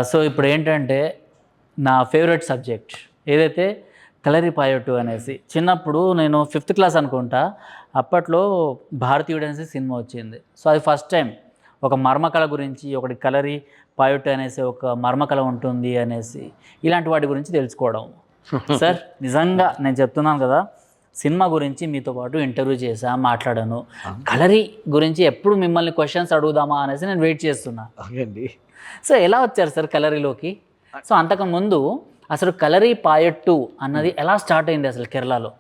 So ఇప్పుడు ఏంటంటే నా ఫేవరెట్ సబ్జెక్ట్ ఏదైతే కలరిపాయట్టు అనేసి చిన్నప్పుడు నేను 5th క్లాస్ అనుకుంటా. అప్పట్లో భారతీయుడు అనేసి సినిమా వచ్చింది. సో అది ఫస్ట్ టైం ఒక మర్మకళ గురించి, ఒకటి కలరి పాయొట్టు అనేసి ఒక మర్మకళ ఉంటుంది అనేసి ఇలాంటి వాటి గురించి తెలుసుకోవడం. సార్ నిజంగా నేను చెప్తున్నాను కదా, సినిమా గురించి మీతో పాటు ఇంటర్వ్యూ చేశా, మాట్లాడాను. కలరి గురించి ఎప్పుడు మిమ్మల్ని క్వశ్చన్స్ అడుగుదామా అనేసి నేను వెయిట్ చేస్తున్నా. అవునండి. సో ఎలా వచ్చారు సార్ కలరిలోకి? సో అంతకు ముందు అసలు కలరి పాయట్టు అన్నది ఎలా స్టార్ట్ అయింది అసలు కేరళలో?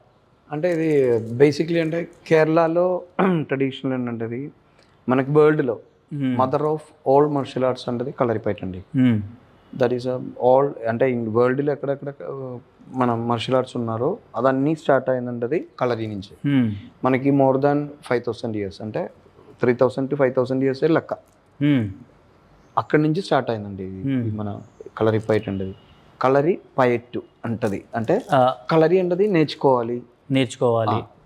అంటే ఇది బేసిక్లీ అంటే కేరళలో ట్రెడిషనల్ ఏంటంటే ఇది మనకి వరల్డ్లో mother of all martial arts అంటే కలరిపయట్ అండి. దట్ ఈస్ ఆల్ అంటే వరల్డ్లో ఎక్కడెక్కడ మనం మార్షల్ ఆర్ట్స్ ఉన్నారో అదన్నీ స్టార్ట్ అయిందంటది కలరి నుంచి. మనకి మోర్ దాన్ 5000 ఇయర్స్ అంటే 3000 to 5000 ఇయర్స్ లెక్క. అక్కడి నుంచి స్టార్ట్ అయిందండి మన కలరి పైట్ అంటది. కలరి పయట్టు అంటది అంటే కలరి అంటది నేర్చుకోవాలి.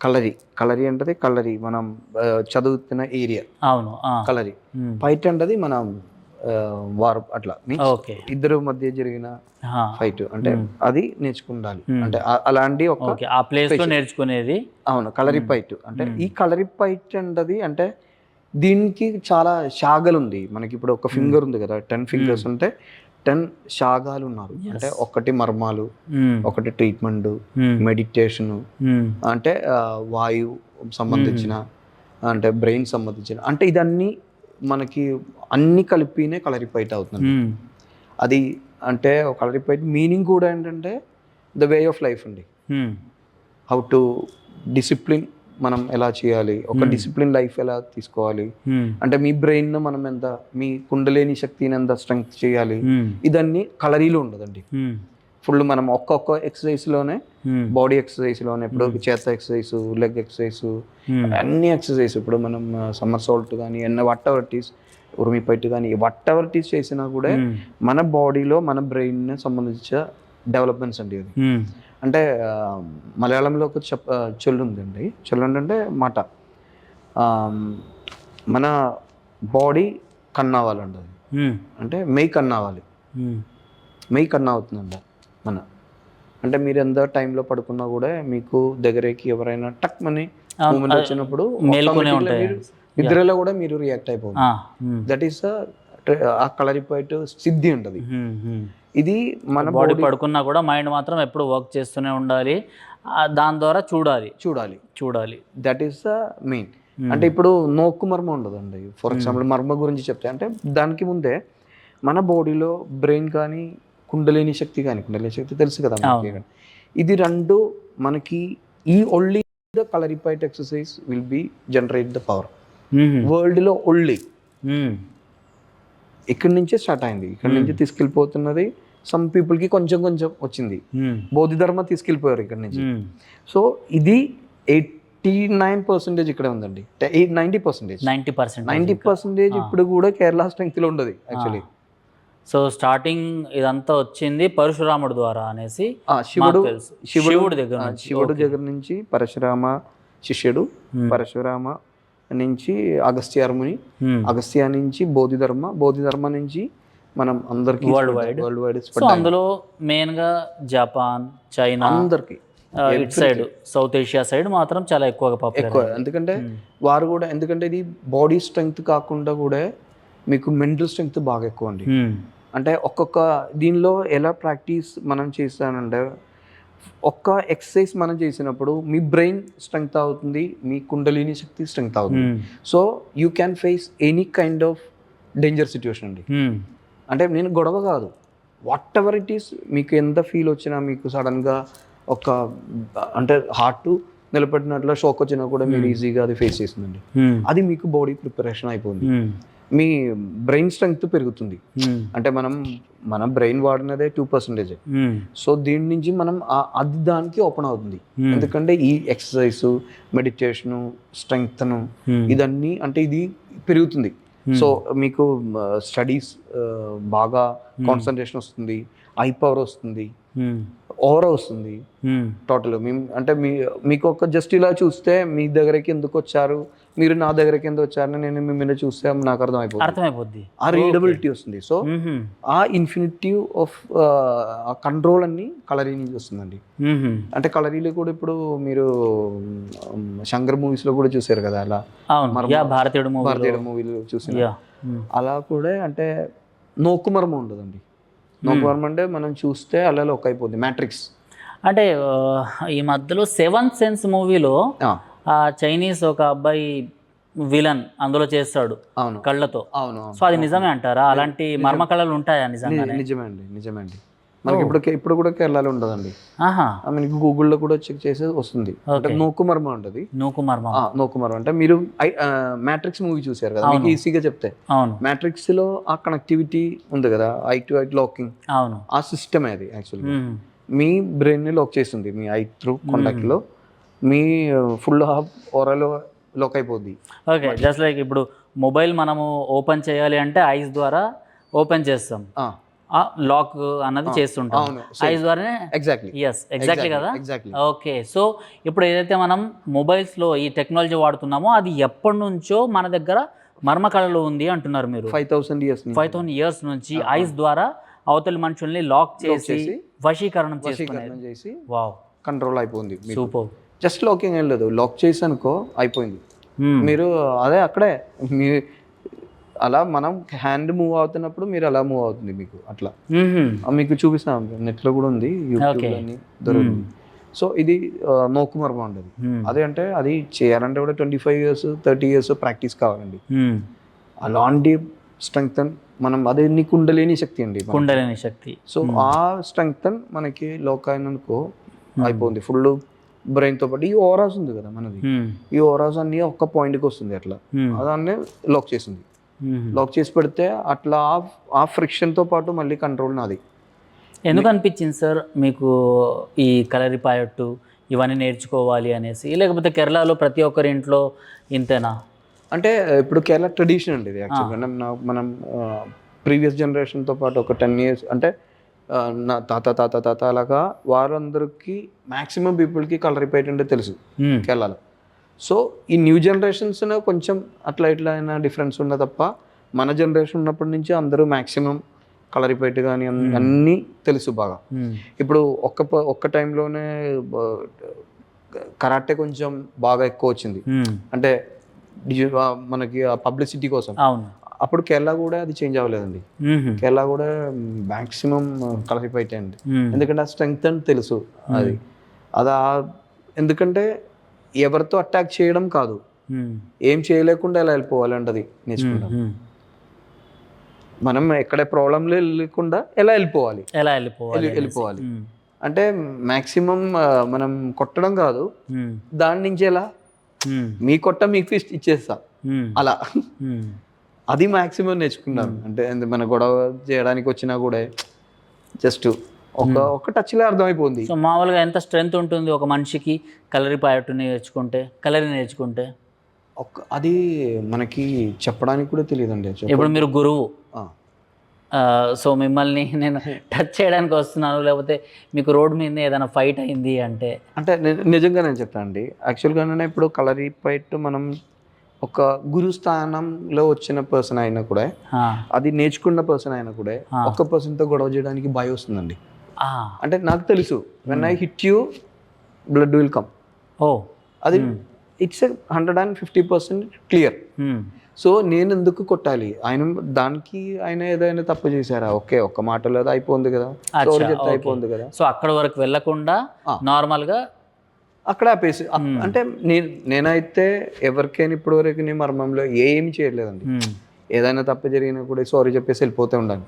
కలరి అంటది కలరి మనం చదువుతున్న ఏరియా. అవును. కలరి ఫైట్ అంటది మనం వార్ అట్లా ఇద్దరు మధ్య జరిగిన ఫైట్ అంటే అది నేర్చుకుండాలి అంటే అలాంటి ఒక ఆ ప్లేస్ లో నేర్చుకునేది. అవును, కలరి ఫైట్ అంటే ఈ కలరి ఫైట్ అంటది అంటే దీనికి చాలా శాఖలు ఉంది. మనకి ఇప్పుడు ఒక ఫింగర్ ఉంది కదా, 10 ఫింగర్స్ ఉంటే 10 శాఖలు ఉన్నారు. అంటే ఒకటి మర్మాలు, ఒకటి ట్రీట్మెంట్, మెడిటేషన్, అంటే వాయు సంబంధించిన, అంటే బ్రెయిన్ సంబంధించిన, అంటే ఇదన్నీ మనకి అన్ని కలిపినే కలరిపైట్ అవుతుంది. అది అంటే కలరిపైట్ మీనింగ్ కూడా ఏంటంటే ద వే ఆఫ్ లైఫ్ అండి. హౌ టు డిసిప్లిన్ మనం ఎలా చేయాలి, ఒక డిసిప్లిన్ లైఫ్ ఎలా తీసుకోవాలి, అంటే మీ బ్రెయిన్ మనం ఎంత, మీ కుండలేని శక్తిని ఎంత స్ట్రెంగ్త్ చేయాలి, ఇదన్నీ కలరీలో ఉండదండి. ఫుల్ మనం ఒక్కొక్క ఎక్సర్సైజ్ లోనే, బాడీ ఎక్సర్సైజ్ లోనే, ఇప్పుడు చేత ఎక్సర్సైజ్, లెగ్ ఎక్సర్సైజ్, అన్ని ఎక్సర్సైజ్, ఇప్పుడు మనం సమ్మర్ సాల్ట్ కానీ వాట్ ఎవర్ ఇట్ ఈస్, ఉరిమిపైట్ కానీ వాట్ ఎవర్ ఇట్ ఈస్ చేసినా కూడా మన బాడీలో మన బ్రెయిన్ సంబంధించిన డెవలప్మెంట్స్ అండి అది. అంటే మలయాళంలో ఒక చెల్లు ఉందండి. చెల్లు అంటే మాట, మన బాడీ కన్నావాలండి. అది అంటే మెయి కన్నావాలి, మెయి కన్నా అవుతుందండి మన. అంటే మీరు ఎంత టైంలో పడుకున్నా కూడా మీకు దగ్గరికి ఎవరైనా టక్ మనీ మూమెంట్ వచ్చినప్పుడు నిద్రలో కూడా మీరు రియాక్ట్ అయిపోతుంది. దట్ ఈస్ ఆ కలరిపైట్ సిద్ధి ఉంటుంది. ఇది మన బాడీ పడుకున్నా కూడా మైండ్ మాత్రం ఎప్పుడు వర్క్ చేస్తూనే ఉండాలి, దాని ద్వారా చూడాలి. That is the main. అంటే ఇప్పుడు నోక్కు మర్మ ఉండదండి. ఫర్ ఎగ్జాంపుల్ మర్మ గురించి చెప్తే, అంటే దానికి ముందే మన బాడీలో బ్రెయిన్ కానీ కుండలేని శక్తి తెలుసు కదా మనకి. ఇది రెండు మనకి ఈ only the Kalaripayattu exercise will be generate the power వరల్డ్లో ఓన్లీ. ఇక్కడి నుంచే స్టార్ట్ అయింది, ఇక్కడి నుంచి తీసుకెళ్ళిపోతున్నది. సమ్ పీపుల్కి కొంచెం వచ్చింది, బౌద్ధ తీసుకెళ్ళిపోయారు ఇక్కడ నుంచి. సో ఇది 89% ఇక్కడే ఉందండి. 90% ఇప్పుడు కూడా కేరళ స్ట్రెంగ్త్ లో ఉండదు యాక్చువల్లీ. సో స్టార్టింగ్ ఇదంతా వచ్చింది పరశురాముడు ద్వారా అనేసి శివుడు దగ్గర నుంచి పరశురామ శిష్యుడు, పరశురామ నుంచి అగస్త్యార్ముని, అగస్త్య నుంచి బోధిధర్మ నుంచి మనం అందరికి వరల్డ్ వైడ్. సో అందులో మెయిన్ గా జపాన్, చైనా, అందరికి it side south Asia side మాత్రం చాలా ఎక్కువ. ఎందుకంటే వారు కూడా, ఎందుకంటే ఇది బాడీ స్ట్రెంగ్త్ కాకుండా కూడా మీకు మెంటల్ స్ట్రెంగ్త్ బాగా ఎక్కువ అండి. అంటే ఒక్కొక్క దీనిలో ఎలా ప్రాక్టీస్ మనం చేస్తానంటే, ఒక్క ఎక్సర్సైజ్ మనం చేసినప్పుడు మీ బ్రెయిన్ స్ట్రెంగ్త్ అవుతుంది, మీ కుండలిని శక్తి స్ట్రెంగ్త్ అవుతుంది. So you can face any kind of danger situation అండి. అంటే నేను గొడవ కాదు, వాట్ ఎవర్ ఇట్ ఈస్, మీకు ఎంత ఫీల్ వచ్చినా, మీకు సడన్గా ఒక అంటే హార్ట్ నిలబెట్టినట్లు షాక్ వచ్చినా కూడా మీరు ఈజీగా అది ఫేస్ చేస్తుందండి. అది మీకు బాడీ ప్రిపరేషన్ అయిపోయింది, మీ బ్రెయిన్ స్ట్రెంగ్త్ పెరుగుతుంది. అంటే మన బ్రెయిన్ వాడినదే 2%. సో దీని నుంచి మనం అది దానికి ఓపెన్ అవుతుంది. ఎందుకంటే ఈ ఎక్సర్సైజ్, మెడిటేషను, స్ట్రెంగ్త్ను, ఇదన్నీ అంటే ఇది పెరుగుతుంది. సో మీకు స్టడీస్ బాగా కాన్సన్ట్రేషన్ వస్తుంది, ఐ పవర్ వస్తుంది, ఓవర్ వస్తుంది టోటల్. అంటే మీకు ఒక జస్ట్ ఇలా చూస్తే మీ దగ్గరికి ఎందుకు వచ్చారు మీరు నా దగ్గరకి ఎంత వచ్చారని నేను మీ మీద చూస్తే నాకు అర్థమైపోతుంది, అర్థమైపోద్ది. ఆ రీడబిలిటీ వస్తుంది. సో ఆ ఇన్ఫినిటివ్ ఆఫ్ ఆ కంట్రోల్ అన్ని కలరీ నుంచి వస్తుందండి. అంటే కలరీలో కూడా ఇప్పుడు మీరు శంకర్ మూవీస్ లో కూడా చూసారు కదా, అలా భారతీయుడు మూవీలు చూసిన అలా కూడా అంటే నోకుమర్మం ఉండదండి. నోకుమర్మం అంటే మనం చూస్తే అలా లోక్ అయిపోద్ది. మ్యాట్రిక్స్ అంటే ఈ మధ్యలో 7th సెన్స్ మూవీలో ఆ చైనీస్ ఒక అబ్బాయి విలన్ అందులో చేస్తాడు అవును కళ్ళతో. అవును. సో అది నిజమే అంటారా? అలాంటి మర్మ కళలు ఉంటాయా నిజంగా? నిజమే అండి. మనకి ఇప్పుడు కూడా కేరళలో ఉండదండి. మనకి గూగుల్లో కూడా చెక్ చేసి వస్తుంది. అంటే నోకుమర్మ ఉంటుంది. నోకుమర్మ అంటే మీరు మ్యాట్రిక్స్ మూవీ చూసారు కదా, మీకు ఈజీగా చెప్తే మ్యాట్రిక్స్ లో ఆ కనెక్టివిటీ ఉంది కదా, ఐ టు ఐ లాకింగ్, ఆ సిస్టమ్ అది యాక్చువల్గా మీ బ్రెయిన్ని లాక్ చేస్తుంది. మీ ఐ త్రూ కాంటాక్ట్ లో మీ ఫుల్ ఓరల్ లాక్ అయిపోద్ది. ఓకే, జస్ట్ లైక్ ఇప్పుడు మొబైల్ మనము ఓపెన్ చేయాలి అంటే ఐస్ ద్వారా ఓపెన్ చేస్తాం, లాక్ అన్నది చేస్తుంటాం ఐస్ ద్వారానే. ఎగ్జాక్ట్లీ కదా. ఓకే, సో ఇప్పుడు ఏదైతే మనం మొబైల్స్లో ఈ టెక్నాలజీ వాడుతున్నామో అది ఎప్పటి నుంచో మన దగ్గర మర్మకళలో ఉంది అంటున్నారు మీరు. 5,000 years నుంచి ఐస్ ద్వారా అవతలి మనుషుల్ని లాక్ చేసి వశీకరణం చేసి వావ్ కంట్రోల్ అయిపోయింది. సూపర్. జస్ట్ లాకింగ్ ఏం లేదు, లాక్ చేసి అనుకో అయిపోయింది. మీరు అదే అక్కడే మీ అలా మనం హ్యాండ్ మూవ్ అవుతున్నప్పుడు మీరు అలా మూవ్ అవుతుంది మీకు అట్లా. మీకు చూపిస్తాం, నెట్లో కూడా ఉంది, యూట్యూబ్ అని దొరుకుతుంది. సో ఇది నోకుమర్మ ఉండదు. అదే అంటే అది చేయాలంటే కూడా 25 years 30 years ప్రాక్టీస్ కావాలండి. అలాంటి స్ట్రెంగ్త్ మనం అదే నీ కుండలేని శక్తి అండి, కుండలేని శక్తి. సో ఆ స్ట్రెంగ్త్ మనకి లోక్ అయిననుకో అయిపోయింది. ఫుల్ బ్రెయిన్ తో పాటు ఈ ఓరాస్ ఉంది కదా మనది, ఈ ఓరాస్ అన్ని ఒక్క పాయింట్కి వస్తుంది అట్లా, అదాన్ని లాక్ చేసింది. లాక్ చేసి పెడితే అట్లా ఆ ఫ్రిక్షన్తో పాటు మళ్ళీ కంట్రోల్ నాది. ఎందుకు అనిపించింది సార్ మీకు ఈ కలరిపాయట్టు ఇవన్నీ నేర్చుకోవాలి అనేసి? లేకపోతే కేరళలో ప్రతి ఒక్కరి ఇంట్లో ఇంతేనా? అంటే ఇప్పుడు కేరళ ట్రెడిషన్ అండి ఇది యాక్చువల్గా. మనం ప్రీవియస్ జనరేషన్తో పాటు ఒక 10 years అంటే నా తాత అలాగా వారందరికీ మ్యాక్సిమం పీపుల్కి కలరిపయట్ అంటే తెలుసు కేరళలో. సో ఈ న్యూ జనరేషన్స్ కొంచెం అట్లా ఇట్లా అయినా డిఫరెన్స్ ఉన్న తప్ప మన జనరేషన్ ఉన్నప్పటి నుంచి అందరూ మ్యాక్సిమం కలరిపయట్ కానీ అన్నీ తెలుసు బాగా. ఇప్పుడు ఒక్క టైంలోనే కరాటే కొంచెం బాగా ఎక్కువ వచ్చింది, అంటే మనకి పబ్లిసిటీ కోసం. అప్పుడు కేరళ కూడా అది చేంజ్ అవ్వలేదండి. కేరళ కూడా మ్యాక్సిమం కలరిపయట్ అండి, ఎందుకంటే ఆ స్ట్రెంగ్త్ అని తెలుసు. అది ఎందుకంటే ఎవరితో అటాక్ చేయడం కాదు, ఏం చేయలేకుండా ఎలా వెళ్ళిపోవాలి అది నేర్చుకుంటాం. మనం ఎక్కడ ప్రాబ్లం లేకుండా ఎలా వెళ్ళిపోవాలి అంటే మ్యాక్సిమం మనం కొట్టడం కాదు, దాని నుంచి ఎలా మీ మీకు ఫిస్ట్ ఇచ్చేస్తా అలా, అది మ్యాక్సిమం నేర్చుకున్నాం. అంటే మన గొడవ చేయడానికి వచ్చినా కూడా జస్ట్ ఒక టచ్లో అర్థమైపోయింది. సో మామూలుగా ఎంత స్ట్రెంగ్త్ ఉంటుంది ఒక మనిషికి కలరిపాయట్టు నేర్చుకుంటే? అది మనకి చెప్పడానికి కూడా తెలియదండి. ఇప్పుడు మీరు గురువు, సో మిమ్మల్ని నేను టచ్ చేయడానికి వస్తున్నాను, లేకపోతే మీకు రోడ్ మీద ఏదైనా ఫైట్ అయింది అంటే నిజంగా నేను చెప్తాను అండి. యాక్చువల్గా ఇప్పుడు కలరిపయట్టు మనం ఒక గురు స్థానంలో వచ్చిన పర్సన్ అయినా కూడా, అది నేర్చుకున్న పర్సన్ అయినా కూడా ఒక్క పర్సన్తో గొడవ చేయడానికి భయం వస్తుందండి. అంటే నాకు తెలుసు, when I hit you blood will come. అది ఇట్స్ 150% క్లియర్. సో నేను ఎందుకు కొట్టాలి దానికి? ఆయన ఏదైనా తప్పు చేశారా? ఓకే, ఒక్క మాటలో అయిపోయింది కదా, అయిపోయింది కదా. సో అక్కడ వరకు వెళ్ళకుండా నార్మల్గా అక్కడ ఆపేసి, అంటే నేనైతే ఎవరికైనా ఇప్పటి వరకు నేను మర్మంలో ఏమి చేయలేదండి. ఏదైనా తప్పు జరిగినా కూడా సారీ చెప్పేసి వెళ్ళిపోతూ ఉండాలి,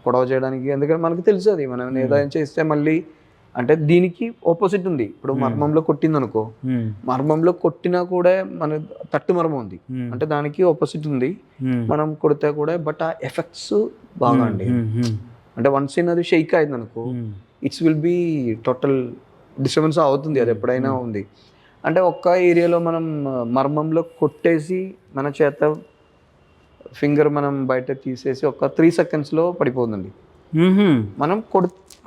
గొడవ చేయడానికి. ఎందుకంటే మనకు తెలుసు అది మనం ఏదైనా చేస్తే మళ్ళీ, అంటే దీనికి ఆపోజిట్ ఉంది. ఇప్పుడు మర్మంలో కొట్టింది అనుకో, మర్మంలో కొట్టినా కూడా మన తట్టు మర్మం ఉంది, అంటే దానికి ఆపోజిట్ ఉంది. మనం కొడితే కూడా బట్ ఆ ఎఫెక్ట్స్ బాగా అండి. అంటే వన్స్ అది షేక్ అయింది అనుకో, it's will be total disturbance అవుతుంది. అది ఎప్పుడైనా ఉంది. అంటే ఒక్క ఏరియాలో మనం మర్మంలో కొట్టేసి మన చేత ఫింగర్ మనం బయట తీసేసి ఒక 3 secondsలో పడిపోతుందండి. మనం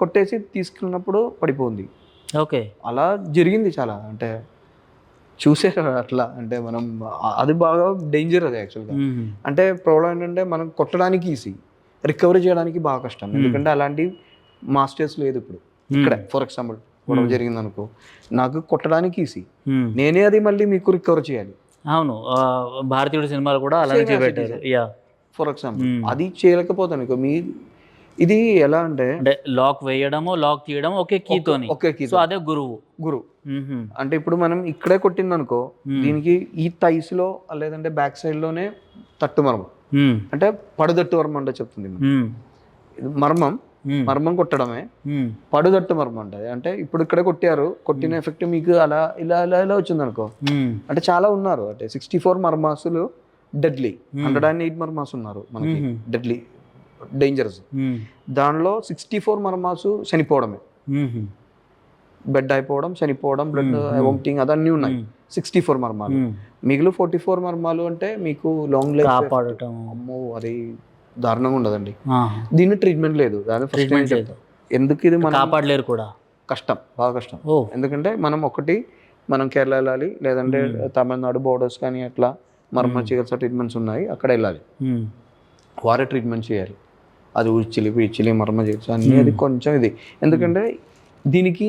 కొట్టేసి తీసుకున్నప్పుడు పడిపోతుంది. ఓకే, అలా జరిగింది చాలా. అంటే చూసారు అట్లా అంటే మనం అది బాగా డేంజర్ అది యాక్చువల్గా. అంటే ప్రాబ్లం ఏంటంటే మనం కొట్టడానికి ఈజీ, రికవరీ చేయడానికి బాగా కష్టం. ఎందుకంటే అలాంటి మాస్టర్స్ లేదు ఇప్పుడు. ఇక్కడ ఫర్ ఎగ్జాంపుల్ గొడవ జరిగింది అనుకో, నాకు కొట్టడానికి ఈజీ, నేనే అది మళ్ళీ మీకు రికవర్ చేయాలి. అవును, భారతీయుడు సినిమాలు కూడా అలానే చూపెట్టారు. యా, ఫర్ ఎగ్జాంపుల్ అది చేయలేకపోతాను. మీ ఇది ఎలా అంటే లాక్ వేయడము, లాక్ తీయడం ఒకే కీతోని. ఒకే కీ. సో అదే గురువు. అంటే ఇప్పుడు మనం ఇక్కడే కొట్టింది అనుకో, దీనికి ఈ థైస్ లో లేదంటే బ్యాక్ సైడ్ లోనే తట్టు మర్మం, అంటే పడుదట్టు మర్మం అంటే చెప్తుంది. మర్మం కొట్టడమే పడుదట్టు మర్మం అంటది. అంటే ఇప్పుడు ఇక్కడే కొట్టారు, కొట్టిన ఎఫెక్ట్ మీకు అలా ఇలా ఇలా ఇలా వచ్చింది అనుకో. అంటే చాలా ఉన్నారు, అంటే 64 మర్మాసులు డెడ్లీ, 108 మర్మాస్ ఉన్నారు మనకి డెడ్లీ డేంజరస్. దానిలో 64 మర్మాసు చనిపోవడమే, బెడ్ అయిపోవడం, చనిపోవడం, బ్లడ్ వామిటింగ్ అదన్నీ ఉన్నాయి. 64 మర్మాలు. మిగిలిన 44 మర్మాలు అంటే మీకు లాంగ్ లైఫ్ కాపాడటం. అమ్మో, అది దారుణంగా ఉండదండి. దీన్ని ట్రీట్మెంట్ లేదు, దాని ట్రీట్మెంట్ లేదు. ఎందుకు ఇది మనం కాపాడలేరు కూడా, కష్టం, బాగా కష్టం. ఎందుకంటే మనం కేరళ వెళ్ళాలి, లేదంటే తమిళనాడు బోర్డర్స్ కానీ అట్లా మర్మ చికిత్స ట్రీట్మెంట్స్ ఉన్నాయి, అక్కడ వెళ్ళాలి, వారే ట్రీట్మెంట్ చేయాలి. అది పిచ్చిలి మర్మ చికిత్స అన్నీ అది కొంచెం ఇది. ఎందుకంటే దీనికి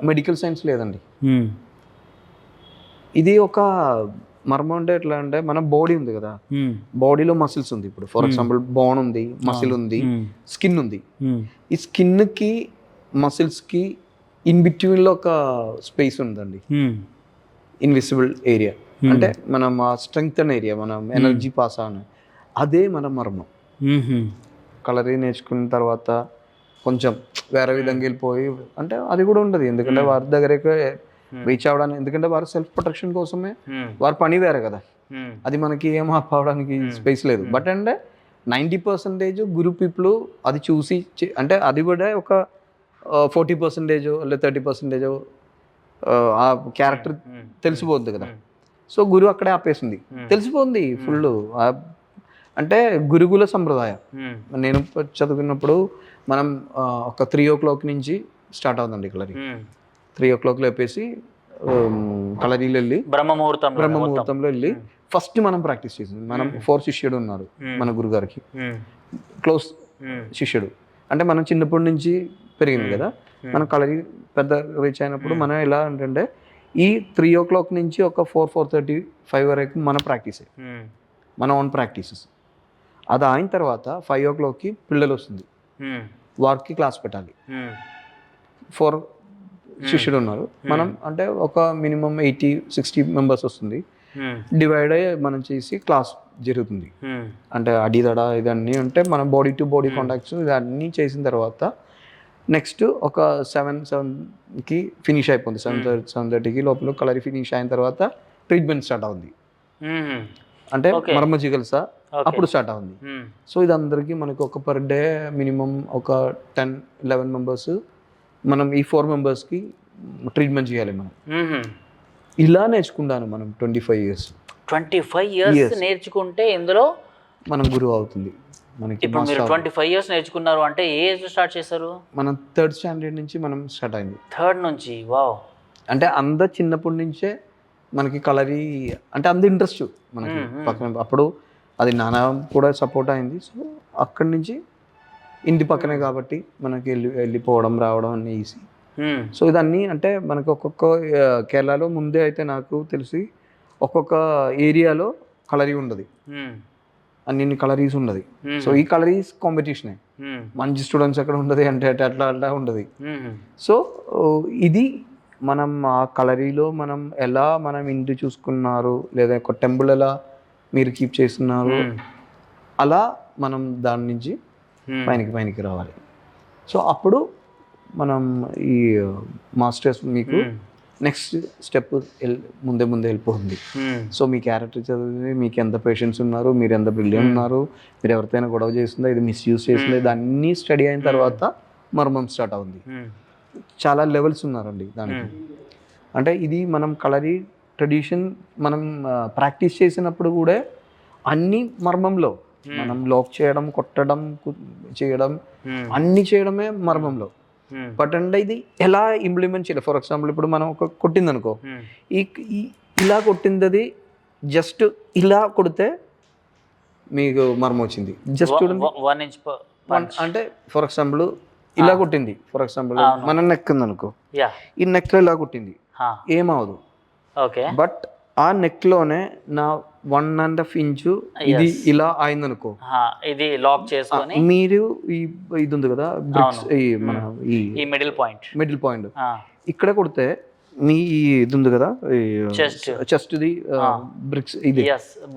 మెడికల్ సైన్స్ లేదండి. ఇది ఒక మర్మం అంటే ఎట్లా అంటే మన బాడీ ఉంది కదా, బాడీలో మసిల్స్ ఉంది. ఇప్పుడు ఫర్ ఎగ్జాంపుల్ బోన్ ఉంది, మసిల్ ఉంది, స్కిన్ ఉంది. ఈ స్కిన్కి మసిల్స్కి ఇన్ బిట్వీన్లో ఒక స్పేస్ ఉందండి, ఇన్విజిబుల్ ఏరియా. అంటే మనం ఆ స్ట్రెంగ్త్ అనే ఏరియా, మనం ఎనర్జీ పాస్ అని, అదే మన మర్మం. కలరీ నేర్చుకున్న తర్వాత కొంచెం వేరే విధంగా వెళ్ళిపోయి అంటే అది కూడా ఉండదు. ఎందుకంటే వారి దగ్గరికి రీచ్ అవ్వడానికి, ఎందుకంటే వారు సెల్ఫ్ ప్రొటెక్షన్ కోసమే వారి పని వేరే కదా, అది మనకి ఏం అవ్వడానికి స్పేస్ లేదు. బట్ అంటే 90% గురు పీపుల్ అది చూసి, అంటే అది కూడా ఒక 40% లేదా 30% ఆ క్యారెక్టర్ తెలిసిపోద్ది కదా. సో గురువు అక్కడే ఆపేసింది, తెలిసిపోయింది ఫుల్. అంటే గురుకుల సంప్రదాయం. నేను చదువుకున్నప్పుడు మనం ఒక 3 o'clock నుంచి స్టార్ట్ అవుతుందండి కలరీ. 3 o'clock లేపేసి కలరీలు వెళ్ళి బ్రహ్మముహూర్తంలో వెళ్ళి ఫస్ట్ మనం ప్రాక్టీస్ చేసింది. మనం 4 శిష్యుడు ఉన్నారు మన గురుగారికి, క్లోజ్ శిష్యుడు. అంటే మనం చిన్నప్పటి నుంచి పెరిగింది కదా, మనం కలరీ పెద్ద రీచ్ అయినప్పుడు మనం ఎలా అంటే ఈ 3 o'clock నుంచి ఒక 4-4:30-5 వరకు మన ప్రాక్టీస్, మన ఓన్ ప్రాక్టీసెస్. అది అయిన తర్వాత 5 o'clockకి పిల్లలు వస్తుంది, వారికి క్లాస్ పెట్టాలి. 4 శిష్యుడు ఉన్నారు, మనం అంటే ఒక మినిమం 80-60 మెంబర్స్ వస్తుంది. డివైడ్ అయ్యి మనం చేసి క్లాస్ జరుగుతుంది. అంటే అడిదడ ఇదన్నీ అంటే మన బాడీ టు బాడీ కాంటాక్ట్స్ ఇవన్నీ చేసిన తర్వాత నెక్స్ట్ ఒక 7కి ఫినిష్ అయిపోతుంది. 7:30కి లోపల కలరీ ఫినిష్ అయిన తర్వాత ట్రీట్మెంట్ స్టార్ట్ అవుతుంది. అంటే మర్మ చికిత్స అప్పుడు స్టార్ట్ అవుతుంది. సో ఇది అందరికీ మనకు ఒక పర్ డే మినిమం ఒక 10-11 మెంబర్స్ మనం ఈ 4 మెంబర్స్కి ట్రీట్మెంట్ చేయాలి మనం. ఇలా నేర్చుకుంటాను మనం 25 years నేర్చుకుంటే ఇందులో మనం గురువు అవుతుంది మనకి. ఇప్పుడు మీరు 25 years నేర్చుకున్నారు అంటే ఏ ఏజ్ స్టార్ట్ చేశారు? మనం 3rd standard నుంచి మనం స్టార్ట్ అయింది. 3rd నుంచి? వావ్. అంటే అందరు చిన్నప్పటి నుంచే మనకి కలరీ అంటే అంత ఇంట్రెస్ట్ మనకి పక్కన. అప్పుడు అది నాన్న కూడా సపోర్ట్ అయింది. సో అక్కడి నుంచి ఇంటి పక్కనే కాబట్టి మనకి వెళ్ళిపోవడం రావడం అన్నీ ఈజీ. సో ఇదన్నీ అంటే మనకు ఒక్కొక్క కేరళలో ముందే అయితే నాకు తెలిసి ఒక్కొక్క ఏరియాలో కలరీ ఉండదు, అన్ని కలరీస్ ఉండదు. సో ఈ కలరీస్ కాంపిటీషనే, మంచి స్టూడెంట్స్ ఎక్కడ ఉండదు అంటే అట్లా అట్లా ఉండదు. సో ఇది మనం ఆ కలరీలో మనం ఎలా మనం ఇంటి చూసుకున్నారు, లేదా ఒక టెంపుల్ ఎలా మీరు కీప్ చేస్తున్నారు, అలా మనం దాని నుంచి పైనకి రావాలి. సో అప్పుడు మనం ఈ మాస్టర్స్ మీకు నెక్స్ట్ స్టెప్ ముందే వెళ్ళిపోతుంది. సో మీ క్యారెక్టర్ చదివి మీకు ఎంత పేషెన్స్ ఉన్నారు, మీరు ఎంత బ్రిలియంట్ ఉన్నారు, మీరు ఎవరితోనైనా గొడవ చేస్తుందా, ఇది మిస్యూజ్ చేస్తుందా, ఇది అన్నీ స్టడీ అయిన తర్వాత మర్మం స్టార్ట్ అవుతుంది. చాలా లెవెల్స్ ఉన్నారండి దానికి. అంటే ఇది మనం కలరీ ట్రెడిషన్ మనం ప్రాక్టీస్ చేసినప్పుడు కూడా అన్ని మర్మంలో మనం లాక్ చేయడం, కొట్టడం, చేయడం అన్ని చేయడమే మర్మంలో. బట్ అంటే ఇది ఎలా ఇంప్లిమెంట్ చేయాలి. ఫర్ ఎగ్జాంపుల్ ఇప్పుడు మనం ఒక కొట్టింది అనుకో, ఇలా కొట్టింది అది జస్ట్ ఇలా కొడితే మీకు మర్మం వచ్చింది. జస్ట్ చూడండి 1 inch అంటే ఫర్ ఎగ్జాంపుల్ ఇలా కొట్టింది. ఫర్ ఎగ్జాంపుల్ మన నెక్ ఉంది అనుకో, ఈ నెక్ లో ఇలా కొట్టింది ఏమవదు. ఓకే, బట్ ఆ నెక్ లోనే నా 1.5 ఇంచు ఇది ఇలా అయింది అనుకో, ఇది లాక్ చేసుకొని మీరు ఇది ఉంది కదా బ్రిక్స్, మన ఈ మిడిల్ పాయింట్ ఇక్కడ కొడితే మీ ఇది ఉంది కదా చెస్ట్ ది బ్రిక్స్ ఇది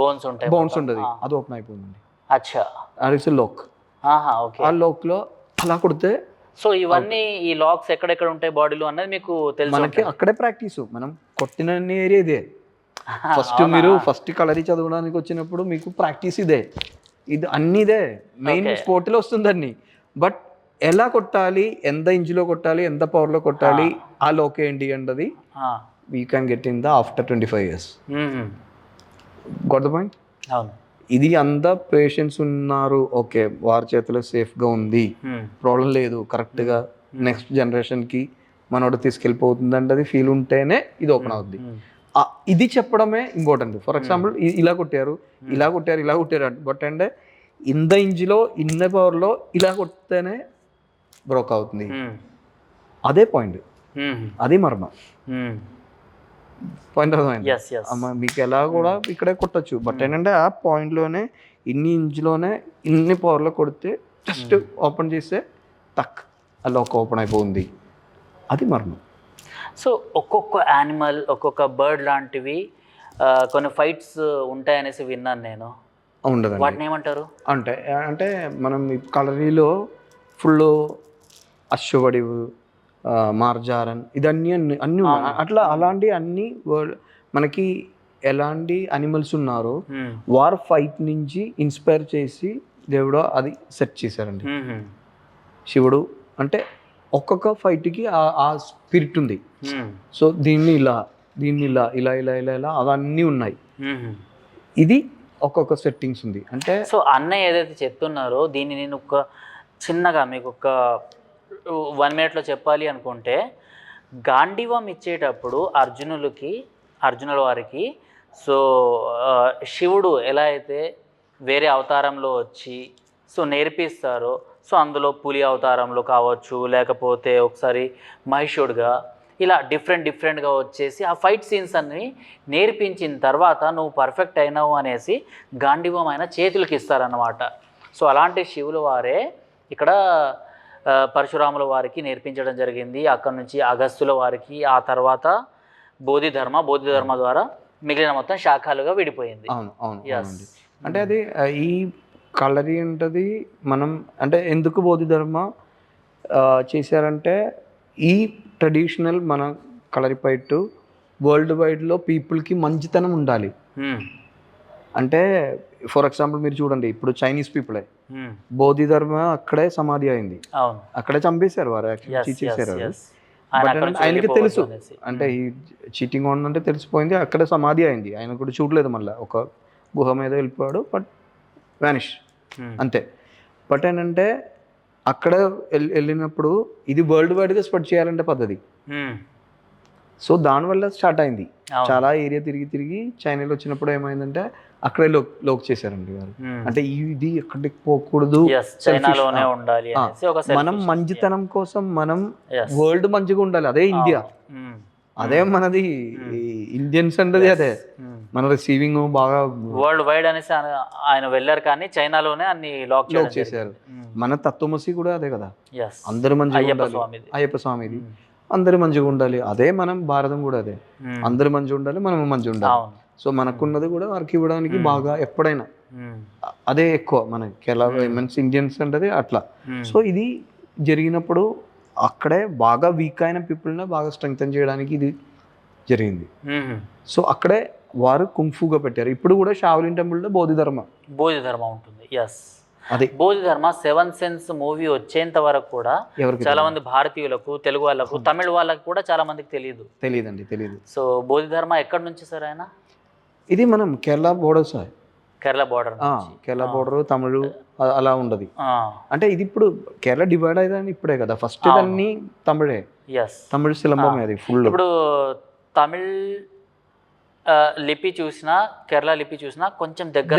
బోన్స్ ఉంటుంది, అది ఓపెన్ అయిపోయింది. అచ్చా, అది లోక్. ఆ లోక్ లో అలా కొడితే సో ఇవన్నీ ఈ లాక్స్ ఎక్కడెక్కడ ఉంటాయి బాడీలో అన్నది మీకు తెలుసు. మనకి అక్కడే ప్రాక్టీస్, మనం కొట్టిన ఏరియా ఇదే. ఫస్ట్ మీరు ఫస్ట్ కలరీ చదవడానికి వచ్చినప్పుడు మీకు ప్రాక్టీస్ ఇదే, ఇది అన్ని ఇదే మెయిన్ స్పోర్ట్లో వస్తుంది అన్ని. బట్ ఎలా కొట్టాలి, ఎంత ఇంచులో కొట్టాలి, ఎంత పవర్లో కొట్టాలి, ఆ లోక్ ఏంటి అన్నది we can get in the after 25 years. Got the point. ఇది అంతా పేషెంట్స్ ఉన్నారు, ఓకే వారి చేతిలో సేఫ్గా ఉంది, ప్రాబ్లం లేదు, కరెక్ట్గా నెక్స్ట్ జనరేషన్కి మనోడు తీసుకెళ్ళిపోతుంది అంటే అది ఫీల్ ఉంటేనే ఇది ఓపెన్ అవుద్ది. ఇది చెప్పడమే ఇంపార్టెంట్. ఫర్ ఎగ్జాంపుల్ ఇలా కొట్టారు, ఇలా కొట్టారు, ఇలా కొట్టారు, బట్ అంటే ఇంత ఇంచులో ఇన్న పవర్లో ఇలా కొడితేనే బ్రోక్ అవుతుంది. అదే పాయింట్, అది మర్మం. పాయింట్ అర్థమైంది. మీకు ఎలా కూడా ఇక్కడే కొట్టచ్చు, బట్ ఏంటంటే ఆ పాయింట్లోనే ఇన్ని ఇంచులోనే ఇన్ని పవర్లో కొడితే జస్ట్ ఓపెన్ చేస్తే టక్ అలా ఒక ఓపెన్ అయిపోయింది, అది మర్మం. సో ఒక్కొక్క యానిమల్, ఒక్కొక్క బర్డ్ లాంటివి కొన్ని ఫైట్స్ ఉంటాయనేసి విన్నాను నేను. ఉండదు, వాటిని ఏమంటారు అంటే అంటే మనం కలరీలో ఫుల్ అశ్వడి, మార్జారన్, ఇదన్నీ అన్నీ ఉన్నాయి. అట్లా అలాంటి అన్ని మనకి ఎలాంటి అనిమల్స్ ఉన్నారో వారు ఫైట్ నుంచి ఇన్స్పైర్ చేసి దేవుడు అది సెట్ చేశారండి. శివుడు అంటే ఒక్కొక్క ఫైట్కి ఆ స్పిరిట్ ఉంది. సో దీన్ని ఇలా, దీన్ని ఇలా, ఇలా ఇలా ఇలా ఇలా అవన్నీ ఉన్నాయి. ఇది ఒక్కొక్క సెట్టింగ్స్ ఉంది. అంటే సో అన్నయ్య ఏదైతే చెప్తున్నారో దీన్ని నేను ఒక చిన్నగా మీకు ఒక 1 minute చెప్పాలి అనుకుంటే, గాంధీవం ఇచ్చేటప్పుడు అర్జునుల వారికి సో శివుడు ఎలా అయితే వేరే అవతారంలో వచ్చి సో నేర్పిస్తారో, సో అందులో పులి అవతారంలో కావచ్చు, లేకపోతే ఒకసారి మహిషుడుగా ఇలా డిఫరెంట్గా వచ్చేసి ఆ ఫైట్ సీన్స్ అన్ని నేర్పించిన తర్వాత నువ్వు పర్ఫెక్ట్ అయినావు అనేసి గాంధీవం ఆయన చేతులకి ఇస్తారన్నమాట. సో అలాంటి శివుల వారే ఇక్కడ పరశురాముల వారికి నేర్పించడం జరిగింది. అక్కడ నుంచి అగస్త్యుల వారికి, ఆ తర్వాత బోధిధర్మ ద్వారా మిగిలిన మొత్తం శాఖలుగా విడిపోయింది. అవును అవును. అంటే అది ఈ కలరీ ఉంటుంది. మనం అంటే ఎందుకు బోధిధర్మ చేశారంటే ఈ ట్రెడిషనల్ మన కలరీ ఫైట్ వరల్డ్ వైడ్లో పీపుల్కి మంచితనం ఉండాలి. అంటే ఫర్ ఎగ్జాంపుల్ మీరు చూడండి, ఇప్పుడు చైనీస్ పీపులే బోధిధర్మ అక్కడే సమాధి అయింది, అక్కడే చంపేశారు వారు, చేశారు. ఆయనకి తెలుసు అంటే ఈ చీటింగ్ ఉందంటే తెలిసిపోయింది, అక్కడే సమాధి అయింది. ఆయన కూడా చూడలేదు, మళ్ళీ ఒక గుహ మీద వెళ్ళిపోయాడు, బట్ వ్యానిష్ అంతే. బట్ ఏంటంటే అక్కడ వెళ్ళినప్పుడు ఇది వరల్డ్ వైడ్గా స్ప్రెడ్ చేయాలంటే పద్ధతి. సో దానివల్ల స్టార్ట్ అయింది. చాలా ఏరియా తిరిగి చైనాలో వచ్చినప్పుడు ఏమైందంటే అక్కడే లోక్ చేశారండి వారు. అంటే ఇది ఎక్కడికి పోకూడదు, మనం మంచితనం కోసం మనం వరల్డ్ మంచిగా ఉండాలి, అదే ఇండియా, అదే మనది ఇండియన్స్ అంటే అదే మన రిసీవింగ్ బాగా వరల్డ్ వైడ్ అనేసి ఆయన వెళ్ళారు, కానీ చైనాలోనే అన్ని లాక్ చేశారు. మన తత్వమసి కూడా అదే కదా, అందరు మంచిగా ఉండాలి, అయ్యప్ప స్వామిది అందరు మంచిగా ఉండాలి, అదే మనం భారతం కూడా అదే, అందరు మంచిగా ఉండాలి, మనం మంచిగా ఉండాలి. సో మనకున్నది కూడా వారికి ఇవ్వడానికి బాగా ఎప్పుడైనా అదే ఎక్కువ మనకి ఎలా మీన్స్ ఇండియన్స్ అంటే అట్లా. సో ఇది జరిగినప్పుడు అక్కడే బాగా వీక్ అయిన పీపుల్ని బాగా స్ట్రెంగ్తన్ చేయడానికి ఇది జరిగింది. సో అక్కడే వారు కుంఫుగా పెట్టారు. ఇప్పుడు కూడా షావులిన్ టెంపుల్లో బోధిధర్మ ఉంటుంది. అదే బోధిధర్మ 7th Sense మూవీ వచ్చేంత వరకు కూడా చాలా మంది భారతీయులకు, తెలుగు వాళ్ళకు, తమిళ వాళ్ళకు కూడా చాలా మందికి తెలియదు. సో బోధిధర్మ ఎక్కడి నుంచి సార్ ఆయన? ఇది మనం Kerala border sir, Kerala border Tamil అలా ఉండదు. అంటే ఇది ఇప్పుడు కేరళ డివైడ్ అయ్యేదని ఇప్పుడే కదా, ఫస్ట్ దాన్ని తమిళే, ఎస్ తమిళ శిలంబమే అది ఫుల్. ఇప్పుడు తమిళ్ లిపి చూసినా కేరళ లిపి చూసినా కొంచెం దగ్గర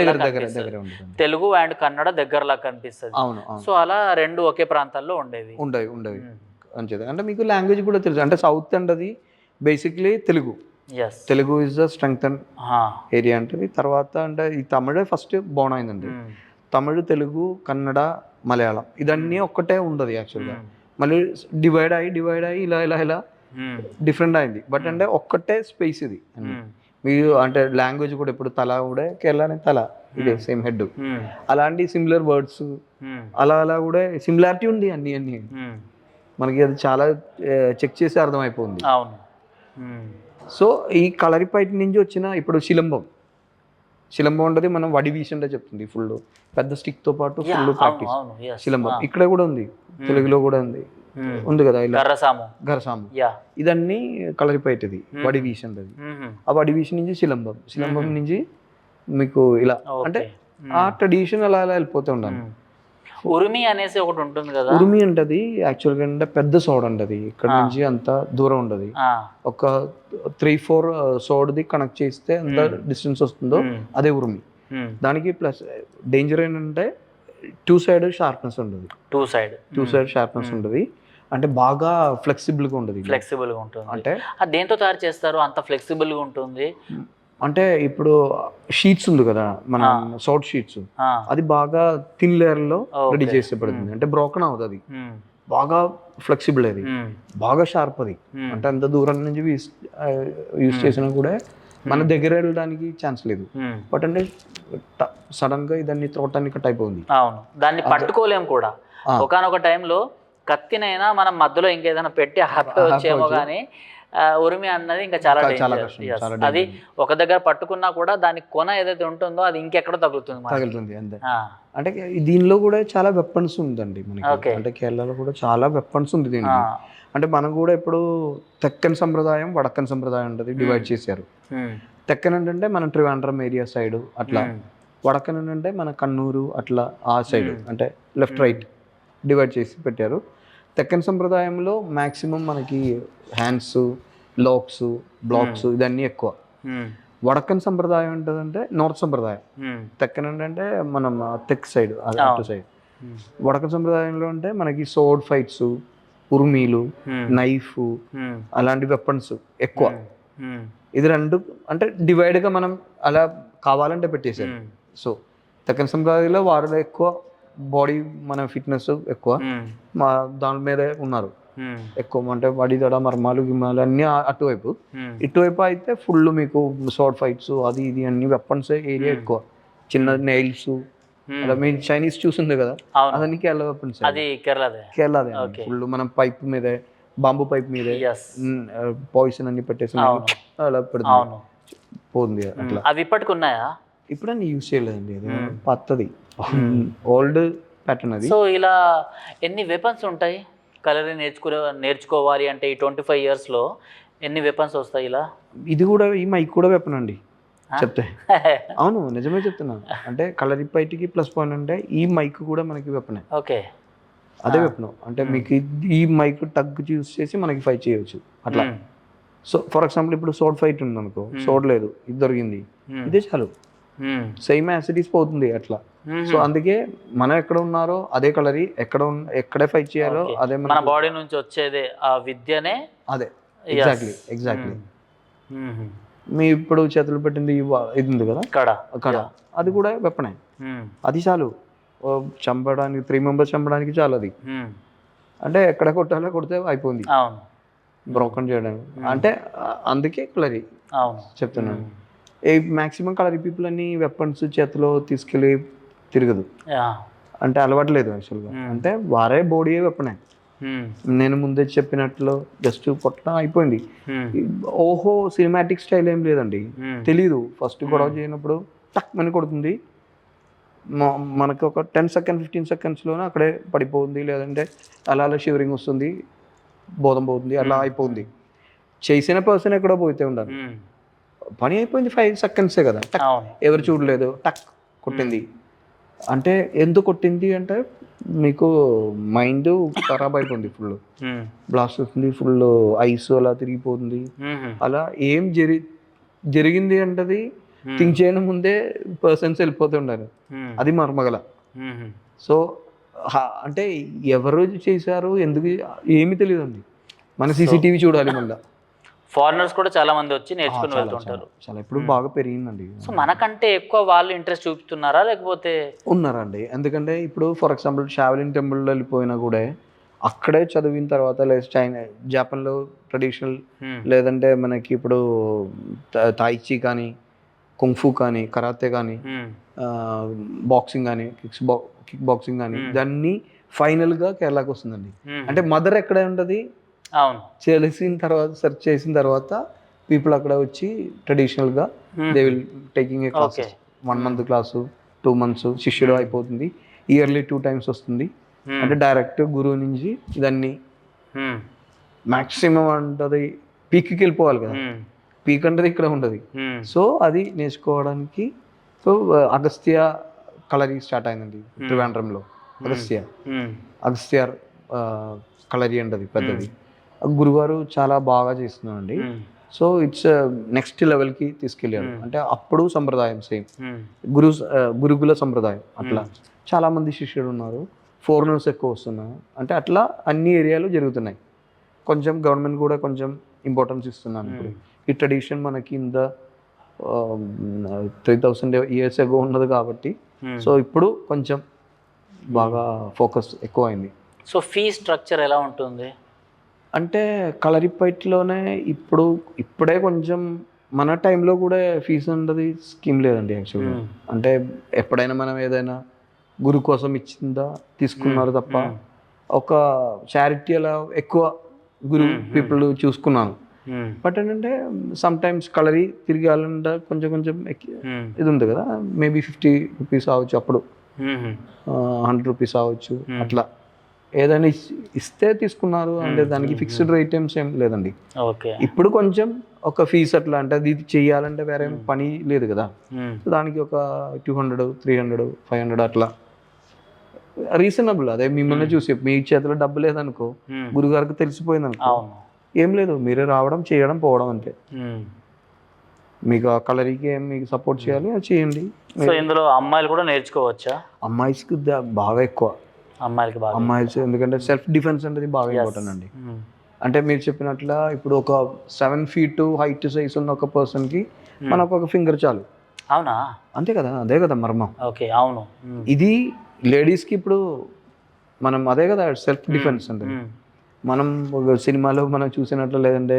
ఉంటుంది. తెలుగు అండ్ కన్నడ దగ్గరలా కనిపిస్తుంది. అవును అవును. సో అలా రెండు ఒకే ప్రాంతాల్లో ఉండేవి. మంచిది. అంటే మీకు లాంగ్వేజ్ కూడా తెలుసు, అంటే సౌత్ అండ్ అది basically Telugu. Telugu is the strength and area అంటే. తర్వాత అంటే ఈ తమిళే ఫస్ట్ బోర్న్ అయిందండి. తమిళ్, తెలుగు, కన్నడ, మలయాళం ఇదన్నీ ఒక్కటే ఉండదు యాక్చువల్గా. మళ్ళీ డివైడ్ అయ్యి ఇలా డిఫరెంట్ అయింది. బట్ అంటే ఒక్కటే స్పేస్ ఇది. మీరు అంటే లాంగ్వేజ్ కూడా ఇప్పుడు తల కూడా కేరళ తల ఇదే సేమ్ హెడ్, అలాంటి సిమిలర్ వర్డ్స్ అలా కూడా సిమిలారిటీ ఉంది అన్ని మనకి. అది చాలా చెక్ చేసి అర్థమైపోయింది. సో ఈ కలరిపైట్ నుంచి వచ్చిన ఇప్పుడు శిలంబం ఉంటుంది, మనం వడి వీసంటే చెప్తుంది ఫుల్ పెద్ద స్టిక్తో పాటు ఫుల్ ప్రాక్టీస్. శిలంబం ఇక్కడ కూడా ఉంది, తెలుగులో కూడా ఉంది కదా ఇలా గరసాము. ఇదన్నీ కలరిపైట్ది, వడి వీసంటది. ఆ వడి వీసి నుంచి శిలంబం నుంచి మీకు ఇలా అంటే ఆ ట్రెడిషన్ అలా వెళ్ళిపోతూ ఉండాలి. ఉరిమి అనేసి ఒకటి ఉంటుంది కదా, ఉరిమి అంటది యాక్చువల్గా అంటే పెద్ద సోడ్ అంటది, ఇక్కడ నుంచి అంత దూరం ఉండదు. ఒక 3-4 సోడ్ది కనెక్ట్ చేస్తే ఎంత డిస్టెన్స్ వస్తుందో అదే ఉరిమి. దానికి ప్లస్ డేంజర్ ఏంటంటే టూ సైడ్ షార్ప్నెస్ ఉంటుంది. అంటే బాగా ఫ్లెక్సిబుల్గా ఉంటుంది. అంటే దేంతో తయారు చేస్తారు అంత ఫ్లెక్సిబుల్గా ఉంటుంది? అంటే ఇప్పుడు షీట్స్ ఉంది కదా మన సౌట్ షీట్స్, అది బాగా థిన్ లేయర్ లో రెడీ చేస్తే పడుతుంది. అంటే బ్రోకన్ అవుతుంది, అది బాగా ఫ్లెక్సిబుల్, అది బాగా షార్ప్. అది అంటే అంత దూరం నుంచి యూస్ చేసినా కూడా మన దగ్గర వెళ్ళడానికి ఛాన్స్ లేదు. బట్ అంటే సడన్ గా ఇదాన్ని త్రోటాన్ని కట్ అయిపోయింది. అవును, దాన్ని పట్టుకోలేము కూడా. ఒకనొక టైంలో కత్తినైనా మనం మధ్యలో ఇంకేదైనా పెట్టి వచ్చేమో కానీ ఉరిమి అన్నది ఇంకా చాలా డేంజర్. అది ఒక దగ్గర పట్టుకున్నా కూడా దాని కొన ఏదైతే ఉంటుందో అది ఇంకెక్కడ తగులుతుంది అంతే. అంటే దీనిలో కూడా చాలా వెపన్స్ ఉందండి మనకి. అంటే కేరళలో కూడా చాలా వెపన్స్ ఉంది దీనికి. అంటే మనం కూడా ఇప్పుడు తెక్కన్ సంప్రదాయం, వడక్కన్ సంప్రదాయం ఉంటుంది, డివైడ్ చేశారు. తెక్కన్ ఏంటంటే మన ట్రివాండ్రం ఏరియా సైడ్ అట్లా, వడక్కన్ ఏంటంటే మన కన్నూరు అట్లా ఆ సైడ్, అంటే లెఫ్ట్ రైట్ డివైడ్ చేసి పెట్టారు. తెక్కన్ సంప్రదాయంలో మ్యాక్సిమం మనకి హ్యాండ్స్, లాక్స్, బ్లాక్స్ ఇదన్నీ ఎక్కువ. వడక్కన్ సంప్రదాయం ఏంటంటే నార్త్ సంప్రదాయం. తెక్కన్ ఏంటంటే మనం తెక్ సైడ్ అటు సైడ్. వడక్కన్ సంప్రదాయంలో అంటే మనకి సోడ్ ఫైట్స్, ఉర్మీలు, నైఫ్ అలాంటి వెపన్స్ ఎక్కువ. ఇది రెండు అంటే డివైడ్గా మనం అలా కావాలంటే పెట్టేశారు. సో తెక్కన్ సంప్రదాయంలో వారిలో ఎక్కువ బాడీ మన ఫిట్నెస్ ఎక్కువ, మా దాని మీదే ఉన్నారు ఎక్కువ. అంటే వడి దడ, మర్మాలు, గిమ్మాలు అన్నీ అటువైపు. ఇటువైపు అయితే ఫుల్ మీకు షార్ట్ ఫైట్స్ అది ఇది అన్ని వెపన్స్ ఏరియా ఎక్కువ. చిన్న నెయిల్స్ అలా మీరు చైనీస్ చూసింది కదా, అదన్నీ కేరళ వెపన్స్. కేరళదే ఫుల్. మనం పైప్ మీదే, బాంబు పైప్ మీదే పాయిజన్ అన్ని పెట్టేసి అలా పెడుతుంది, పోతుంది అట్లా. అవి ఇప్పటికి ఉన్నాయా? ఇప్పుడు అన్ని యూజ్ చేయలేదండి, అది పత్తది ఓల్డ్ ప్యాటర్న్ అది. సో ఇలా ఎన్ని వెపన్స్ ఉంటాయి కలరీ నేర్చుకోవాలి అంటే ఈ 25 yearsలో ఎన్ని వెపన్స్ వస్తాయి ఇలా? ఇది కూడా ఈ మైక్ కూడా వెపన్ అండి చెప్తే. అవును నిజమే చెప్తున్నాను. అంటే కలరిపైట్కి ప్లస్ పాయింట్ అంటే ఈ మైక్ కూడా మనకి వెపనే. ఓకే, అదే వెపన్. అంటే మీకు ఈ మైక్ టగ్ యూజ్ చేసి మనకి ఫైట్ చేయవచ్చు అట్లా. సో ఫర్ ఎగ్జాంపుల్ ఇప్పుడు సోడ్ ఫైట్ ఉంది అనుకో, సోడ్ లేదు, ఇది దొరికింది, ఇదే చాలు, సేమ్ యాసిటీస్ పోతుంది అట్లా. సో అందుకే మనం ఎక్కడ ఉన్నారో అదే కలరీ, ఎక్కడే ఫైట్ చేయాలో అదే మన బాడీ నుంచి వచ్చేదే ఆ విద్యనే అదే. ఎగ్జాక్ట్లీ మీ ఇప్పుడు చేతులు పెట్టింది ఇది ఉంది కదా కడ, అది కూడా వెపనే. అది చాలు చంపడానికి, 3 members చంపడానికి చాలు అది. అంటే ఎక్కడ కొట్టాలో కొడితే అయిపోయింది, బ్రోకన్ చేయడానికి. అంటే అందుకే కలరీ చెప్తున్నాను. ఏ మ్యాక్సిమం కలరీ పీపుల్ అన్ని వెపన్స్ చేతిలో తీసుకెళ్ళి తిరగదు, అంటే అలవాట్లేదు యాక్చువల్గా. అంటే వారే బాడీ వెపనే. నేను ముందే చెప్పినట్లు జస్ట్ కొట్టడం అయిపోయింది. ఓహో సినిమాటిక్ స్టైల్ ఏం లేదండి, తెలీదు. ఫస్ట్ గొడవ చేయనప్పుడు టక్ మని కొడుతుంది, మనకు ఒక 10 seconds 15 secondsలోనే అక్కడే పడిపోతుంది, లేదంటే అలా షివరింగ్ వస్తుంది, బోధం పోతుంది, అలా అయిపోతుంది. చేసిన పర్సన్ ఎక్కడో పోతే ఉండాలి, పని అయిపోయింది. 5 seconds కదా, టక్ ఎవరు చూడలేదు, టక్ కొట్టింది, అంటే ఎందుకు కొట్టింది అంటే మీకు మైండ్ ఖరాబ్ అయిపోయింది, ఫుల్ బ్లాస్ట్ వస్తుంది, ఫుల్ ఐస్ అలా తిరిగిపోతుంది. అలా ఏం జరిగింది అంటే థింక్ చేయడం ముందే పర్సన్స్ వెళ్ళిపోతుండారు, అది మర్మగల. సో అంటే ఎవరు చేశారు ఎందుకు ఏమీ తెలియదండి, మన సీసీటీవీ చూడాలి మళ్ళీ. ఫారినర్స్ కూడా చాలా మంది వచ్చి నేర్చుకుని వెళ్తుంటారు. చాలా ఇప్పుడు బాగా పెరిగిందండి. సో మనకంటే ఎక్కువ వాళ్ళు ఇంట్రెస్ట్ చూపుతున్నారా లేకపోతే? ఉన్నారండి, ఎందుకంటే ఇప్పుడు ఫర్ ఎగ్జాంపుల్ షావలిన్ టెంపుల్లో వెళ్ళిపోయినా కూడా అక్కడే చదివిన తర్వాత లేదా చైనా జపాన్లో ట్రెడిషనల్, లేదంటే మనకి ఇప్పుడు తాయిచి కానీ, కుంఫు కానీ, కరాతే కానీ, బాక్సింగ్ కానీ, కిక్ బాక్సింగ్ కానీ, దాన్ని ఫైనల్గా కేరళకు వస్తుందండి. అంటే మదర్ ఎక్కడ ఉంటుంది, అవును, చేసిన తర్వాత సెర్చ్ చేసిన తర్వాత పీపుల్ అక్కడ వచ్చి ట్రెడిషనల్గా they will taking a classes, 1 month class, 2 months శిష్యుడు అయిపోతుంది, ఇయర్లీ 2 times వస్తుంది. అంటే డైరెక్ట్ గురువు నుంచి దాన్ని మ్యాక్సిమం అంటది పీక్కి వెళ్ళిపోవాలి కదా, పీక్ అంటే ఇక్కడ ఉంటుంది. సో అది నేర్చుకోవడానికి సో అగస్త్య కలరీ స్టార్ట్ అయిందండి త్రివేంద్రంలో. అగస్త్య కలరీ అంటది పెద్దది, గురుగారు చాలా బాగా చేస్తున్నారండి. సో ఇట్స్ నెక్స్ట్ లెవెల్కి తీసుకెళ్ళాడు. అంటే అప్పుడు సంప్రదాయం సేమ్ గురుకుల సంప్రదాయం, అట్లా చాలా మంది శిష్యులు ఉన్నారు, ఫారినర్స్ ఎక్కువ వస్తున్నారు. అంటే అట్లా అన్ని ఏరియాలు జరుగుతున్నాయి. కొంచెం గవర్నమెంట్ కూడా కొంచెం ఇంపార్టెన్స్ ఇస్తున్నాను. ఇప్పుడు ఈ ట్రెడిషన్ మనకి ఇన్ ద 3000 years ago ఉన్నది కాబట్టి సో ఇప్పుడు కొంచెం బాగా ఫోకస్ ఎక్కువ అయింది. సో ఫీ స్ట్రక్చర్ ఎలా ఉంటుంది అంటే కలరిపైట్లోనే ఇప్పుడే కొంచెం, మన టైంలో కూడా ఫీజు అన్నది స్కీమ్ లేదండి యాక్చువల్గా. అంటే ఎప్పుడైనా మనం ఏదైనా గురు కోసం ఇచ్చిందా తీసుకున్నారు తప్ప ఒక చారిటీ అలా ఎక్కువ గురు పీపుల్ చూసుకున్నాను. బట్ ఏంటంటే సమ్ టైమ్స్ కలరీ తిరగాలంటే కొంచెం ఇది ఉంది కదా, మేబీ 50 rupees అవ్వచ్చు, అప్పుడు 100 rupees అవ్వచ్చు, అట్లా ఏదైనా ఇస్తే తీసుకున్నారు. అంటే దానికి ఫిక్స్డ్ రేట్ ఏం లేదండి. ఇప్పుడు కొంచెం ఒక ఫీజు అట్లా, అంటే అది చెయ్యాలంటే వేరే పని లేదు కదా, దానికి ఒక 200, 300, 500 అట్లా రీజనబుల్. అదే మిమ్మల్ని చూసి మీ చేతిలో డబ్బు లేదనుకో, గురుగారికి తెలిసిపోయింది అనుకో, ఏం లేదు, మీరే రావడం, చేయడం, పోవడం అంతే. మీకు ఆ కలరీకి ఏం మీకు సపోర్ట్ చేయాలి అది చేయండి. సో ఇందులో అమ్మాయిలు కూడా నేర్చుకోవచ్చా? అమ్మాయిస్కి బాగా ఎక్కువ, అమ్మాయిల్స్, ఎందుకంటే సెల్ఫ్ డిఫెన్స్ అనేది బాగా ఇంపార్టెంట్ అండి. అంటే మీరు చెప్పినట్ల ఇప్పుడు ఒక 7 feet హైట్ సైజ్ ఉన్న ఒక పర్సన్కి మనకు ఒక ఫింగర్ చాలు. అవునా? అంతే కదా, అదే కదా మర్మం. ఓకే, అవును. ఇది లేడీస్కి ఇప్పుడు మనం అదే కదా సెల్ఫ్ డిఫెన్స్ అంటే. మనం సినిమాలో మనం చూసినట్లు, లేదంటే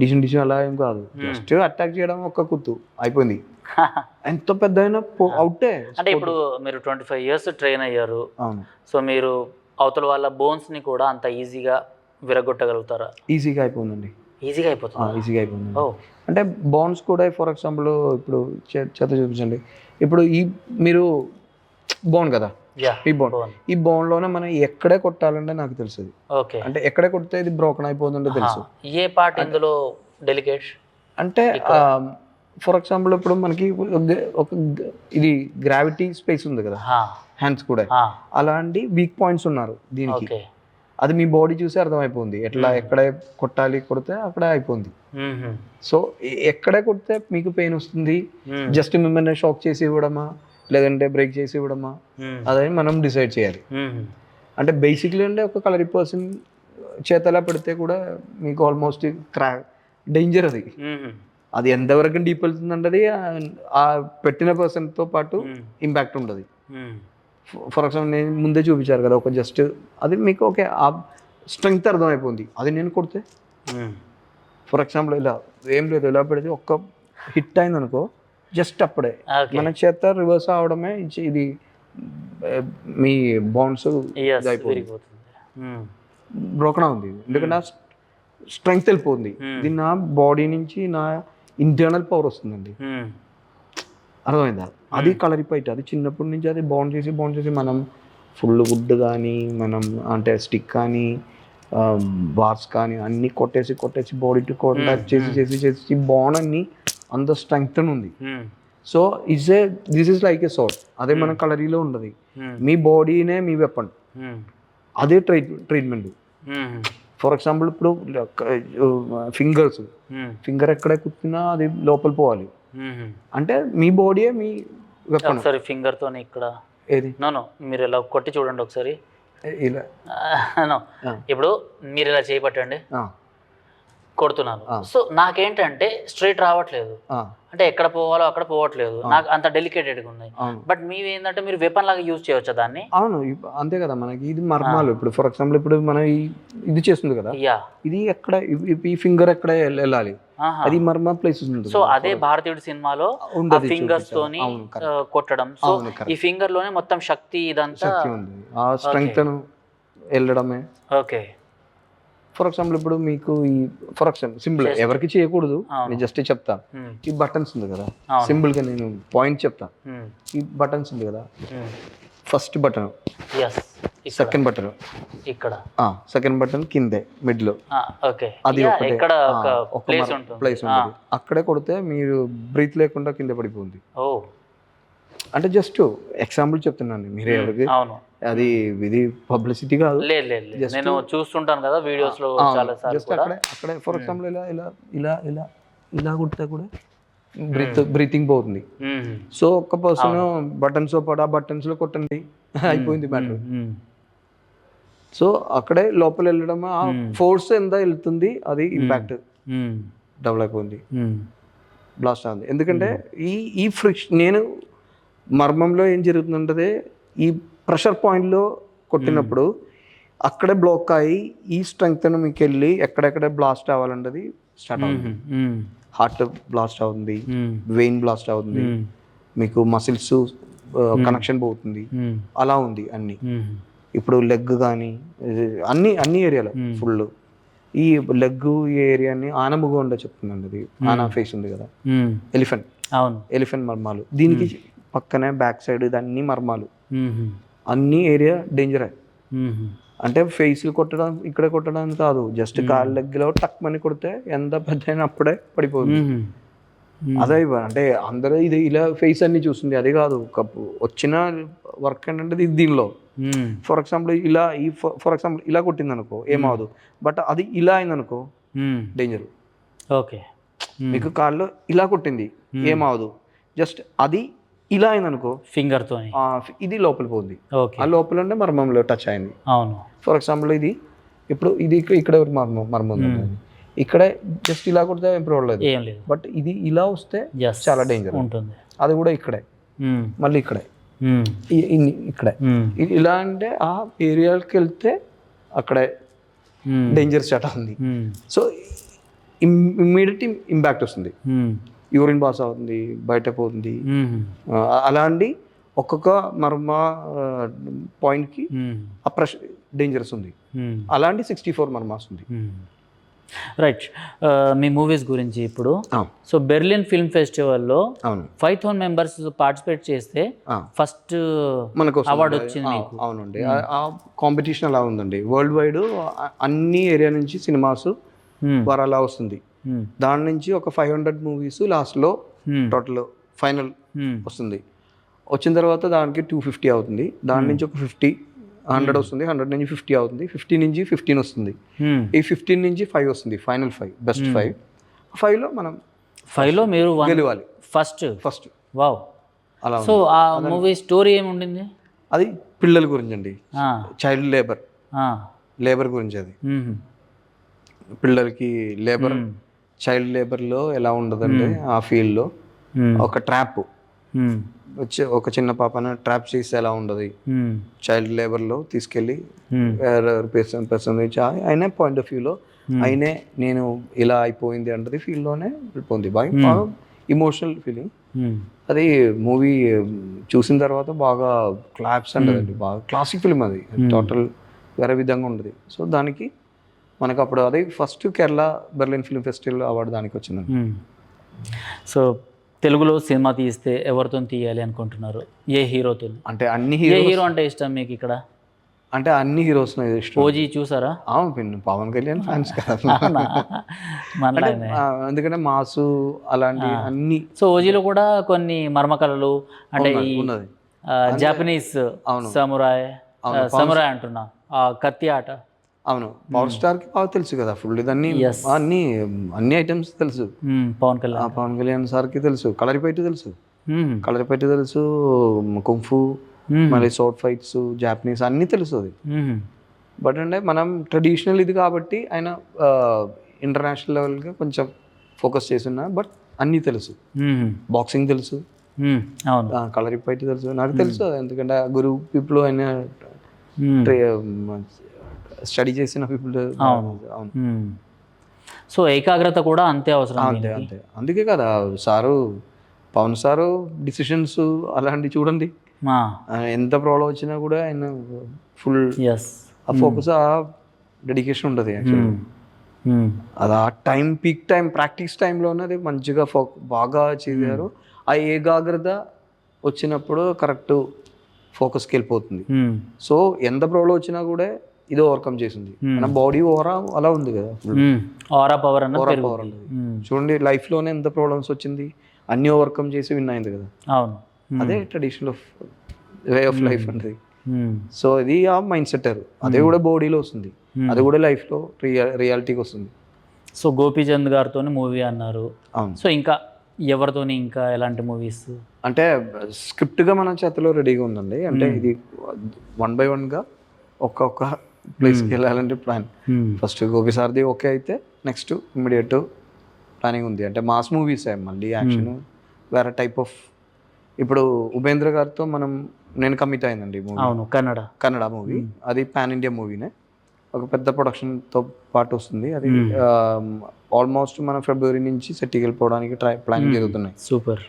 డిషన్ అలా ఏం కాదు, జస్ట్ అటాక్ చేయడం, ఒక్క కుత్తు అయిపోయింది, ఎంత పెద్ద అయినా అవుటే. అంటే ఇప్పుడు మీరు 25 years ట్రైన్ అయ్యారు. అవును. సో మీరు అవతల వాళ్ళ బోన్స్ని కూడా అంత ఈజీగా విరగొట్టగలుగుతారా? ఈజీగా అయిపోయిందండి. ఈజీగా అయిపోతుంది. అంటే బోన్స్ కూడా ఫర్ ఎగ్జాంపుల్ ఇప్పుడు చేత చూపించండి. ఇప్పుడు మీరు బోన్ కదా, ఈ బోన్లోనే మనం ఎక్కడే కొట్టాలంటే నాకు తెలుసు. అంటే ఎక్కడే కొడితే ఇది బ్రోకన్ అయిపోతుందో తెలుసు. ఏ పార్ట్ ఇందులో డెలికేట్ అంటే ఫర్ ఎగ్జాంపుల్ ఇప్పుడు మనకి ఒక ఇది గ్రావిటీ స్పేస్ ఉంది కదా, హ్యాండ్స్ కూడా అలాంటి వీక్ పాయింట్స్ ఉన్నారు దీనికి. అది మీ బాడీ చూసి అర్థమైపోయింది, ఎక్కడే కొట్టాలి, కొడితే అక్కడే అయిపోయింది. సో ఎక్కడే కొడితే మీకు పెయిన్ వస్తుంది, జస్ట్ మిమ్మల్ని షాక్ చేసి ఇవ్వడమా లేదంటే బ్రేక్ చేసి ఇవ్వడమా, అదని మనం డిసైడ్ చేయాలి. అంటే బేసిక్లీ అంటే ఒక కలరీ పర్సన్ చేతలా పెడితే కూడా మీకు ఆల్మోస్ట్ డేంజర్ అది. అది ఎంతవరకు డీప్ వెళ్తుందంటే ఆ పెట్టిన పర్సన్తో పాటు ఇంపాక్ట్ ఉంటుంది. ఫర్ ఎగ్జాంపుల్ నేను ముందే చూపించారు కదా, ఒక జస్ట్ అది మీకు ఓకే ఆ స్ట్రెంగ్త్ అర్థమైపోయింది. అది నేను కొడితే ఫర్ ఎగ్జాంపుల్ ఇలా ఏం లేదు, ఇలా పెడితే ఒక్క హిట్ అయింది అనుకో, జస్ట్ అప్పుడే మన చేత రివర్స్ అవడమే ఇది మీ బౌన్స్ అయిపోతుంది, బ్రోకన్ అవుతుంది. ఎందుకంటే స్ట్రెంగ్త్ వెళ్ళిపోతుంది. ఇది నా బాడీ నుంచి నా ఇంటర్నల్ పవర్ వస్తుందండి, అర్థమైందా? అది కలరిపైట్, అది చిన్నప్పటి నుంచి అది బౌండ్ చేసి మనం ఫుల్ వుడ్ కానీ, మనం అంటే స్టిక్ కానీ, బార్స్ కానీ అన్నీ కొట్టేసి బాడీ టు కాంటాక్ట్ చేసి బాండ్ అన్ని అంత స్ట్రెంగ్త్ ఉంది. So this is like A sort, అదే మన కలరీలో ఉండదు. మీ బాడీనే మీ వెపన్, అదే ట్రీట్మెంట్. ఫర్ ఎగ్జాంపుల్ ఇప్పుడు ఫింగర్ ఎక్కడ కుట్టినా అది లోపల పోవాలి, అంటే మీ బాడీయే మీ వెపన్. ఒకసారి ఫింగర్తో ఇక్కడ ఏది నో మీరు ఇలా కొట్టి చూడండి ఒకసారి. ఇలా నో ఇప్పుడు మీరు ఇలా చేయబట్టండి, కొడుతున్నాను. సో నాకేంటంటే స్ట్రైట్ రావట్లేదు, అంటే ఎక్కడ పోవాలో అక్కడ పోవట్లేదు, నాకు అంత డెలికేటెడ్గా ఉన్నాయి. బట్ మీవి ఏంటంటే మీరు వెపన్ లాగా యూజ్ చేయవచ్చా దాన్ని? అవును, అంతే కదా. మనకి ఇది మర్మాలు. ఇప్పుడు ఫర్ ఎగ్జాంపుల్ ఇప్పుడు మనం ఇది చేస్తుంది కదా, ఇది ఎక్కడ ఈ ఫింగర్ ఎక్కడ వెళ్ళాలి, అది మర్మ ప్లేసెస్ ఉంటుంది. సో అదే భారతీయుడు సినిమాలో ఫింగర్స్ తోని కొట్టడం. సో ఈ ఫింగర్ లోనే మొత్తం శక్తి ఇదంతా ఉంది, ఆ స్ట్రెంగ్త్ వెళ్ళడమే. ఓకే. ఫర్ ఎగ్జాంపుల్ ఇప్పుడు మీకు ఈ ఫర్ ఎగ్జాంపుల్ సింపుల్ ఎవరికి చేయకూడదు, నేను జస్ట్ చెప్తా. ఈ బటన్స్ ఉంది కదా, సింపుల్ గా నేను పాయింట్ చెప్తా. ఈ బటన్స్ ఉంది కదా, ఫస్ట్ బటన్, సెకండ్ బటన్ ఇక్కడ, సెకండ్ బటన్ కిందే మిడ్ లో, అది ఒక ప్లేస్ ఉంటుంది, అక్కడే కొడితే మీరు బ్రీత్ లేకుండా కింద పడిపోతుంది. అంటే జస్ట్ ఎగ్జాంపుల్ చెప్తున్నాను, మీరు ఎవరికి అది ఇది పబ్లిసిటీ కాదు. నేను చూస్తుంటాను కదా వీడియోస్ లో చాలా సార్లు. జస్ట్ అక్కడే ఫర్ ఎగ్జాంపుల్ ఇలా ఇలా ఇలా ఇలా ఇలా కొడితే కూడా బ్రీతింగ్ పోతుంది. సో ఒక్క పర్సన్ బటన్స్ పడా బటన్స్ లో కొట్టండి, అయిపోయింది మ్యాటర్. సో అక్కడే లోపల వెళ్ళడం, ఆ ఫోర్స్ ఎంత వెళ్తుంది అది ఇంపాక్ట్ డబుల్ అయిపోయింది, బ్లాస్ట్ అవుతుంది. ఎందుకంటే ఈ ఫ్రిక్షన్, నేను మర్మంలో ఏం జరుగుతుందంటే ఈ ప్రెషర్ పాయింట్లో కొట్టినప్పుడు అక్కడే బ్లాక్ అయ్యి ఈ స్ట్రెంగ్త్ మీకు వెళ్ళి ఎక్కడెక్కడ బ్లాస్ట్ అవ్వాలంటది స్టార్ట్ అవుతుంది. హార్ట్ బ్లాస్ట్ అవుతుంది, వెయిన్ బ్లాస్ట్ అవుతుంది, మీకు మసిల్స్ కనెక్షన్ పోతుంది, అలా ఉంది అన్ని. ఇప్పుడు లెగ్ కానీ అన్ని ఏరియాలో ఫుల్, ఈ లెగ్ ఏరియాని ఆనముగొండ చెప్తుందండి. అది ఆనా ఫేస్ ఉంది కదా, ఎలిఫెంట్ మర్మాలు, దీనికి పక్కనే బ్యాక్ సైడ్ ఇది అన్ని మర్మాలు, అన్ని ఏరియా డేంజర్. అంటే ఫేస్లు కొట్టడం ఇక్కడ కొట్టడానికి కాదు, జస్ట్ కాళ్ళ లెగ్లో టక్ మని కొడితే ఎంత పెద్ద అయినా అప్పుడే పడిపోతుంది. అదే అంటే అందరూ ఇది ఇలా ఫేస్ అన్ని చూస్తుంది, అది కాదు. వచ్చిన వర్క్ ఏంటంటే ఇది దీనిలో ఫర్ ఎగ్జాంపుల్ ఇలా ఫర్ ఎగ్జాంపుల్ ఇలా కొట్టింది అనుకో ఏమవదు, బట్ అది ఇలా అయింది అనుకో డేంజర్. ఓకే, మీకు కాళ్ళు ఇలా కొట్టింది ఏమవదు, జస్ట్ అది ఇలా అయింది అనుకో ఫింగర్ తో ఇది లోపల పోతుంది, ఆ లోపల ఉంటే మర్మంలో టచ్ అయింది. అవును. ఫర్ ఎగ్జాంపుల్ ఇది ఇప్పుడు ఇది ఇక్కడ మర్మం ఉంది, ఇక్కడే జస్ట్ ఇలా కొడితే ఏం ప్రాబ్లం లేదు, బట్ ఇది ఇలా వస్తే చాలా డేంజర్ ఉంటుంది. అది కూడా ఇక్కడే, మళ్ళీ ఇక్కడే, ఇక్కడే ఇలా అంటే ఆ ఏరియాకి వెళ్తే అక్కడే డేంజర్ స్టార్ట్ అవుతుంది. సో ఇమ్మీడియట్ ఇంపాక్ట్ వస్తుంది, యూరిన్ పాస్ అవుతుంది, బయట పోతుంది. అలాంటి ఒక్కొక్క మర్మ పాయింట్కి ఆ ప్రెషర్ డేంజరస్ ఉంది. అలాంటి 64 మర్మాస్ ఉంది. రైట్. మీ మూవీస్ గురించి ఇప్పుడు, సో బెర్లిన్ ఫిల్మ్ ఫెస్టివల్లో 5,000 మెంబర్స్ పార్టిసిపేట్ చేస్తే ఫస్ట్ మనకు అవార్డు వచ్చింది. అవునండి, ఆ కాంపిటీషన్ అలా ఉందండి. వరల్డ్ వైడ్ అన్ని ఏరియా నుంచి సినిమాస్ వారు అలా వస్తుంది. దాని నుంచి ఒక 500 మూవీస్ లాస్ట్లో టోటల్ ఫైనల్ వస్తుంది. వచ్చిన తర్వాత దానికి 250 అవుతుంది, దాని నుంచి ఒక 100 వస్తుంది, 100 నుంచి 50 అవుతుంది, 50 నుంచి 15 వస్తుంది, ఈ 15 నుంచి 5 వస్తుంది, ఫైనల్ 5 బెస్ట్ 5లో మనం 5లో మీరు గెలవాలి ఫస్ట్. వావ్. అలా. సో ఆ మూవీ స్టోరీ ఏముండింది? అది పిల్లల గురించి అండి, చైల్డ్ లేబర్ గురించి. అది పిల్లలకి లేబర్, చైల్డ్ లేబర్లో ఎలా ఉండదంటే ఆ ఫీల్డ్లో ఒక ట్రాప్ వచ్చి ఒక చిన్న పాపను ట్రాప్ చేస్తే ఎలా ఉండదు, చైల్డ్ లేబర్లో తీసుకెళ్ళి పర్సన్ నుంచి అయినా పాయింట్ ఆఫ్ వ్యూలో అయినే నేను ఇలా అయిపోయింది అంటది ఫీల్డ్లోనే వెళ్ళిపోయింది. బాగా ఇమోషనల్ ఫీలింగ్. అది మూవీ చూసిన తర్వాత బాగా క్లాప్స్ అంటదండి, బాగా క్లాసిక్ ఫిల్మ్ అది, టోటల్ వేరే విధంగా ఉంటుంది. సో దానికి మనకు అప్పుడు అదే first Kerala Berlin film festival award దానికి వచ్చిందండి. సో తెలుగులో సినిమా తీస్తే ఎవరితో తీయాలి అనుకుంటున్నారు? ఏ హీరోతో? అంటే అన్ని హీరో అంటే ఇష్టం మీకు ఇక్కడ? అంటే అన్ని హీరోస్ ఇష్టం. ఓజీ చూసారా? పవన్ కళ్యాణ్ ఫ్యాన్స్ కదా. అవునా? మనలానే. ఎందుకంటే మాసు అలాంటి అన్ని. సో ఓజీలో కూడా కొన్ని మర్మకళలు అంటే ఈ ఉన్నది. జాపనీస్ సమురాయ్ అంటున్నా, కత్తి ఆట. అవును, పవర్ స్టార్ కి బాగా తెలుసు కదా ఫుల్ ఇదన్నీ, అన్ని ఐటమ్స్ తెలుసు. పవన్ కళ్యాణ్ సార్ కి తెలుసు, కలరిపైట్ తెలుసు, కుంఫు, మళ్ళీ షార్ట్ ఫైట్స్, జాపనీస్ అన్నీ తెలుసు అది. బట్ అంటే మనం ట్రెడిషనల్ ఇది కాబట్టి ఆయన ఇంటర్నేషనల్ లెవెల్గా కొంచెం ఫోకస్ చేస్తున్నా. బట్ అన్నీ తెలుసు, బాక్సింగ్ తెలుసు, కలరిపైట్ తెలుసు, నాకు తెలుసు. ఎందుకంటే గురు పీపుల్ ఆయన స్టడీ చేసిన పీపుల్. అవును. సో ఏకాగ్రత కూడా అంతే అవసరం. అంతే. అందుకే కదా సారు, పవన్ సారు డిసిషన్స్ అలాంటివి చూడండి, ఎంత ప్రాబ్లం వచ్చినా కూడా ఆయన ఫుల్ ఫోకస్, డెడికేషన్ ఉంటుంది. అది ఆ టైం, పీక్ టైం, ప్రాక్టీస్ టైంలోనే అది మంచిగా బాగా చేశారు. ఆ ఏకాగ్రత వచ్చినప్పుడు కరెక్ట్ ఫోకస్కి వెళ్ళిపోతుంది. సో ఎంత ప్రాబ్లం వచ్చినా కూడా ఇది ఓవర్కమ్ చేసింది. మన బాడీ ఓవరా అలా ఉంది కదా, పవర్ చూడండి. లైఫ్లోనే ఎంత ప్రాబ్లమ్స్ వచ్చింది, అన్ని ఓవర్కమ్ చేసి విన్ అయింది కదా. అవును, అదే traditional of way of life అంటే. సో ఇది ఆ మైండ్ సెట్, అదే కూడా బాడీలో వస్తుంది, అది కూడా లైఫ్లో రియాలిటీకి వస్తుంది. సో గోపీచంద్ గారితో మూవీ అన్నారు. అవును. సో ఇంకా ఎవరితోని, ఇంకా ఎలాంటి మూవీస్? అంటే స్క్రిప్ట్గా మన చేతిలో రెడీగా ఉందండి. అంటే ఇది 1 by 1గా ఒక్కొక్క ప్లేస్కి వెళ్ళాలంటే ప్లాన్. ఫస్ట్ గోపి సార్ది ఓకే అయితే నెక్స్ట్ ఇమ్మీడియట్ ప్లానింగ్ ఉంది. అంటే మాస్ మూవీస్, మళ్ళీ యాక్షన్ వేరే టైప్ ఆఫ్. ఇప్పుడు ఉపేంద్ర గారితో నేను కమిట్ అయిందండి మూవీ. అవును, కన్నడ మూవీ. అది పాన్ ఇండియా మూవీనే, ఒక పెద్ద ప్రొడక్షన్తో పాటు వస్తుంది. అది ఆల్మోస్ట్ మన ఫిబ్రవరి నుంచి సెట్కి వెళ్ళిపోవడానికి ప్లానింగ్ జరుగుతున్నాయి. సూపర్.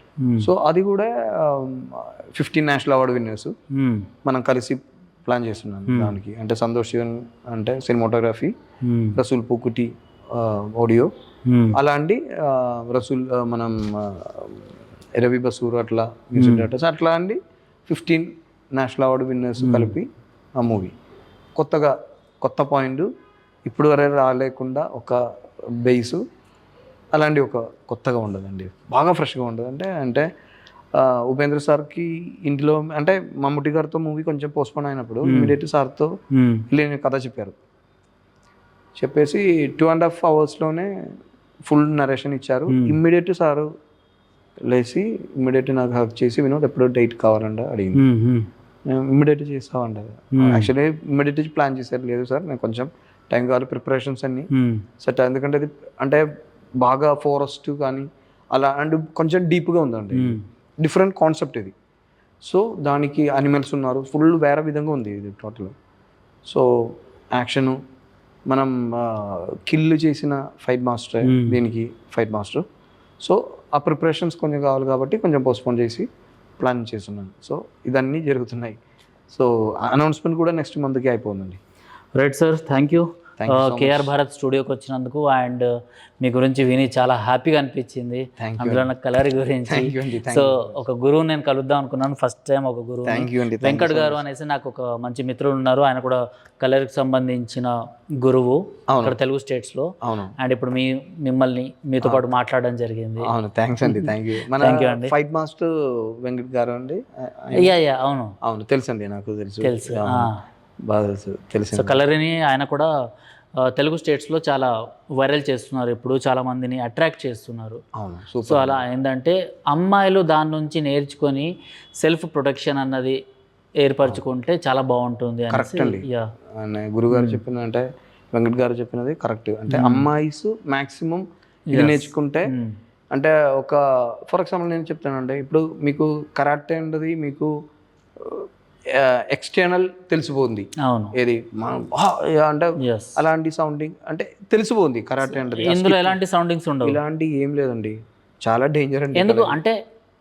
సో అది కూడా 15 నేషనల్ అవార్డు విన్నర్స్ మనం కలిసి ప్లాన్ చేస్తున్నాం దానికి. అంటే సంతోష్ శివన్ అంటే సినిమాటోగ్రఫీ, రసూల్ పూకుటి ఆడియో, అలాంటి రసూల్ మనం రవి బసూర్ అట్లా మ్యూజిక్ డైరెక్టర్స్, అట్లా అండి 15 నేషనల్ అవార్డు విన్నర్స్ కలిపి ఆ మూవీ. కొత్త పాయింట్, ఇప్పుడు వరే రాలేకుండా ఒక బేసు, అలాంటి ఒక కొత్తగా ఉండదండి, బాగా ఫ్రెష్గా ఉండదు. అంటే ఉపేంద్ర సార్కి ఇంటిలో అంటే మమ్ముటి గారితో మూవీ కొంచెం పోస్ట్పోన్ అయినప్పుడు ఇమీడియట్ సార్తో వెళ్ళి కథ చెప్పేసి 2.5 hours ఫుల్ నరేషన్ ఇచ్చారు. ఇమ్మీడియట్ సారు లేచి ఇమ్మీడియట్ నాకు హక్ చేసి, వినోద్ ఎప్పుడో డేట్ కావాలంట అడిగింది. నేను ఇమ్మీడియట్ చేస్తామంట. యాక్చువల్లీ ఇమ్మీడియట్ ప్లాన్ చేశారు. లేదు సార్ నేను కొంచెం టైం కావాలి, ప్రిపరేషన్స్ అన్ని సెట్. ఎందుకంటే ఇది అంటే బాగా ఫారెస్ట్ కానీ అలా అండ్ కొంచెం డీప్గా ఉందండి, డిఫరెంట్ కాన్సెప్ట్ ఇది. సో దానికి అనిమల్స్ ఉన్నారు, ఫుల్ వేరే విధంగా ఉంది ఇది టోటల్. సో యాక్షను, మనం కిల్ చేసిన ఫైట్ మాస్టర్, దీనికి ఫైట్ మాస్టర్. సో ఆ ప్రిపరేషన్స్ కొంచెం కావాలి కాబట్టి కొంచెం పోస్ట్పోన్ చేసి ప్లాన్ చేస్తున్నాను. సో ఇదన్నీ జరుగుతున్నాయి. సో అనౌన్స్మెంట్ కూడా నెక్స్ట్ మంత్కి అయిపోతుందండి. Right sir, thank you KR Bharat స్టూడియోకి వచ్చినందుకు. అండ్ మీ గురించి విని చాలా హ్యాపీగా అనిపించింది, అందులో నాకు కలర్ గురించి. సో ఒక గురువు నేను కలుద్దాం అనుకున్నాను ఫస్ట్ టైం. ఒక గురువు వెంకట్ గారు అనేసి నాకు ఒక మంచి మిత్రులు ఉన్నారు, ఆయన కూడా కలర్కి సంబంధించిన గురువు ఇక్కడ తెలుగు స్టేట్స్లో. అండ్ ఇప్పుడు మిమ్మల్ని మీతో పాటు మాట్లాడడం జరిగింది. అవును, థ్యాంక్స్ అండి. థ్యాంక్ యూ అండి. ఫైట్ మాస్టర్ వెంకట్ గారు అండి. అవును తెలుసు అండి, నాకు తెలుసు బాగా తెలుసు. సో కలర్ని ఆయన కూడా తెలుగు స్టేట్స్లో చాలా వైరల్ చేస్తున్నారు, ఇప్పుడు చాలా మందిని అట్రాక్ట్ చేస్తున్నారు. సో అలా ఏంటంటే అమ్మాయిలు దాని నుంచి నేర్చుకొని సెల్ఫ్ ప్రొటెక్షన్ అన్నది ఏర్పరచుకుంటే చాలా బాగుంటుంది. గురుగారు చెప్పినంటే, వెంకట్ గారు చెప్పినది కరెక్ట్. అంటే అమ్మాయిస్ మ్యాక్సిమం ఇది నేర్చుకుంటే, అంటే ఒక ఫర్ ఎగ్జాంపుల్ నేను చెప్తానంటే, ఇప్పుడు మీకు కరాటే అనేది మీకు ఎక్స్టర్నల్ తెలిసిపోతుంది. ఏది అంటే అలాంటి సౌండింగ్ అంటే తెలిసిపోతుంది కరాటే అంటే. ఇందులో ఎలాంటి సౌండింగ్స్ ఉండవు, ఇలాంటి ఏం లేదండి, చాలా డేంజర్ అండి. ఎందుకు అంటే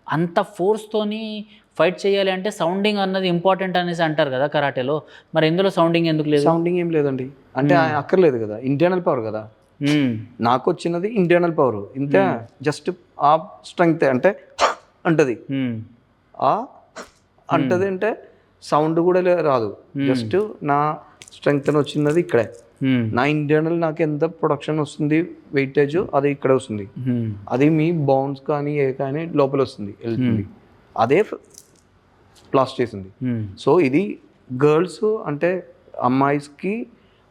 అంత ఫోర్స్ తోని ఫైట్ చేయాలి అంటే సౌండింగ్ అన్నది ఇంపార్టెంట్ అనేసి అంటారు కదా కరాటేలో. మరి ఇందులో సౌండింగ్ ఎందుకు లేదు? సౌండింగ్ ఏం లేదండి, అంటే అక్కర్లేదు కదా, ఇంటర్నల్ పవర్ కదా. నాకు వచ్చినది ఇంటర్నల్ పవర్, ఇంత జస్ట్ ఆ స్ట్రెంగ్త్ అంటే అంటది, ఆ అంటది అంటే సౌండ్ కూడా రాదు. జస్ట్ నా స్ట్రెంగ్త్ అని వచ్చినది ఇక్కడే. నా ఇంటర్నల్ నాకు ఎంత ప్రొడక్షన్ వస్తుంది వెయిటేజ్ అది ఇక్కడ వస్తుంది. అది మీ బౌన్స్ కానీ ఏ కానీ లోపల వస్తుంది వెళ్తుంది. అదే ప్లాస్ చేసింది. సో ఇది గర్ల్స్ అంటే అమ్మాయిస్కి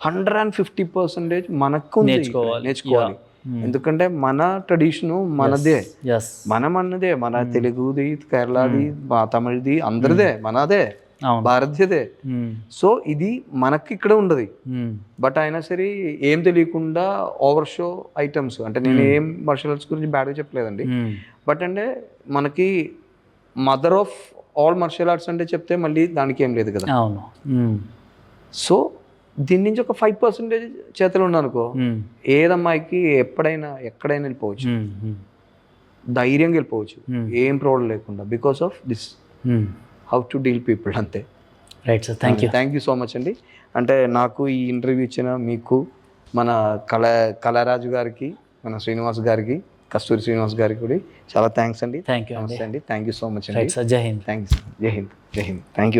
150% మనకు నేర్చుకోవాలి. ఎందుకంటే మన ట్రెడిషను మనదే, మనం అన్నదే, మన తెలుగుది, కేరళది, తమిళది, అందరిదే, మనదే, భారతీయదే. సో ఇది మనకి ఇక్కడ ఉండదు. బట్ అయినా సరే ఏం తెలియకుండా ఓవర్ షో ఐటమ్స్ అంటే నేను ఏం మార్షల్ ఆర్ట్స్ గురించి బ్యాడ్గా చెప్పలేదండి. బట్ అంటే మనకి mother of all martial arts అంటే చెప్తే మళ్ళీ దానికి ఏం లేదు కదా. సో దీని నుంచి ఒక 5% చేతలు ఉన్నానుకో, ఏదమ్మాయికి ఎప్పుడైనా ఎక్కడైనా వెళ్ళిపోవచ్చు, ధైర్యంగా వెళ్ళిపోవచ్చు, ఏం ప్రాబ్లం లేకుండా. Because of this how to deal people అంతే. Right sir, thank you so much అండి. అంటే నాకు ఈ ఇంటర్వ్యూ ఇచ్చిన మీకు, మన కళారాజు గారికి, మన శ్రీనివాస్ గారికి, కస్తూరి శ్రీనివాస్ గారికి కూడా చాలా థ్యాంక్స్ అండి. థ్యాంక్ యూ నమస్తే అండి. థ్యాంక్ యూ సో మచ్ అండి. జై హింద్. థ్యాంక్స్. జై హింద్. Thank you.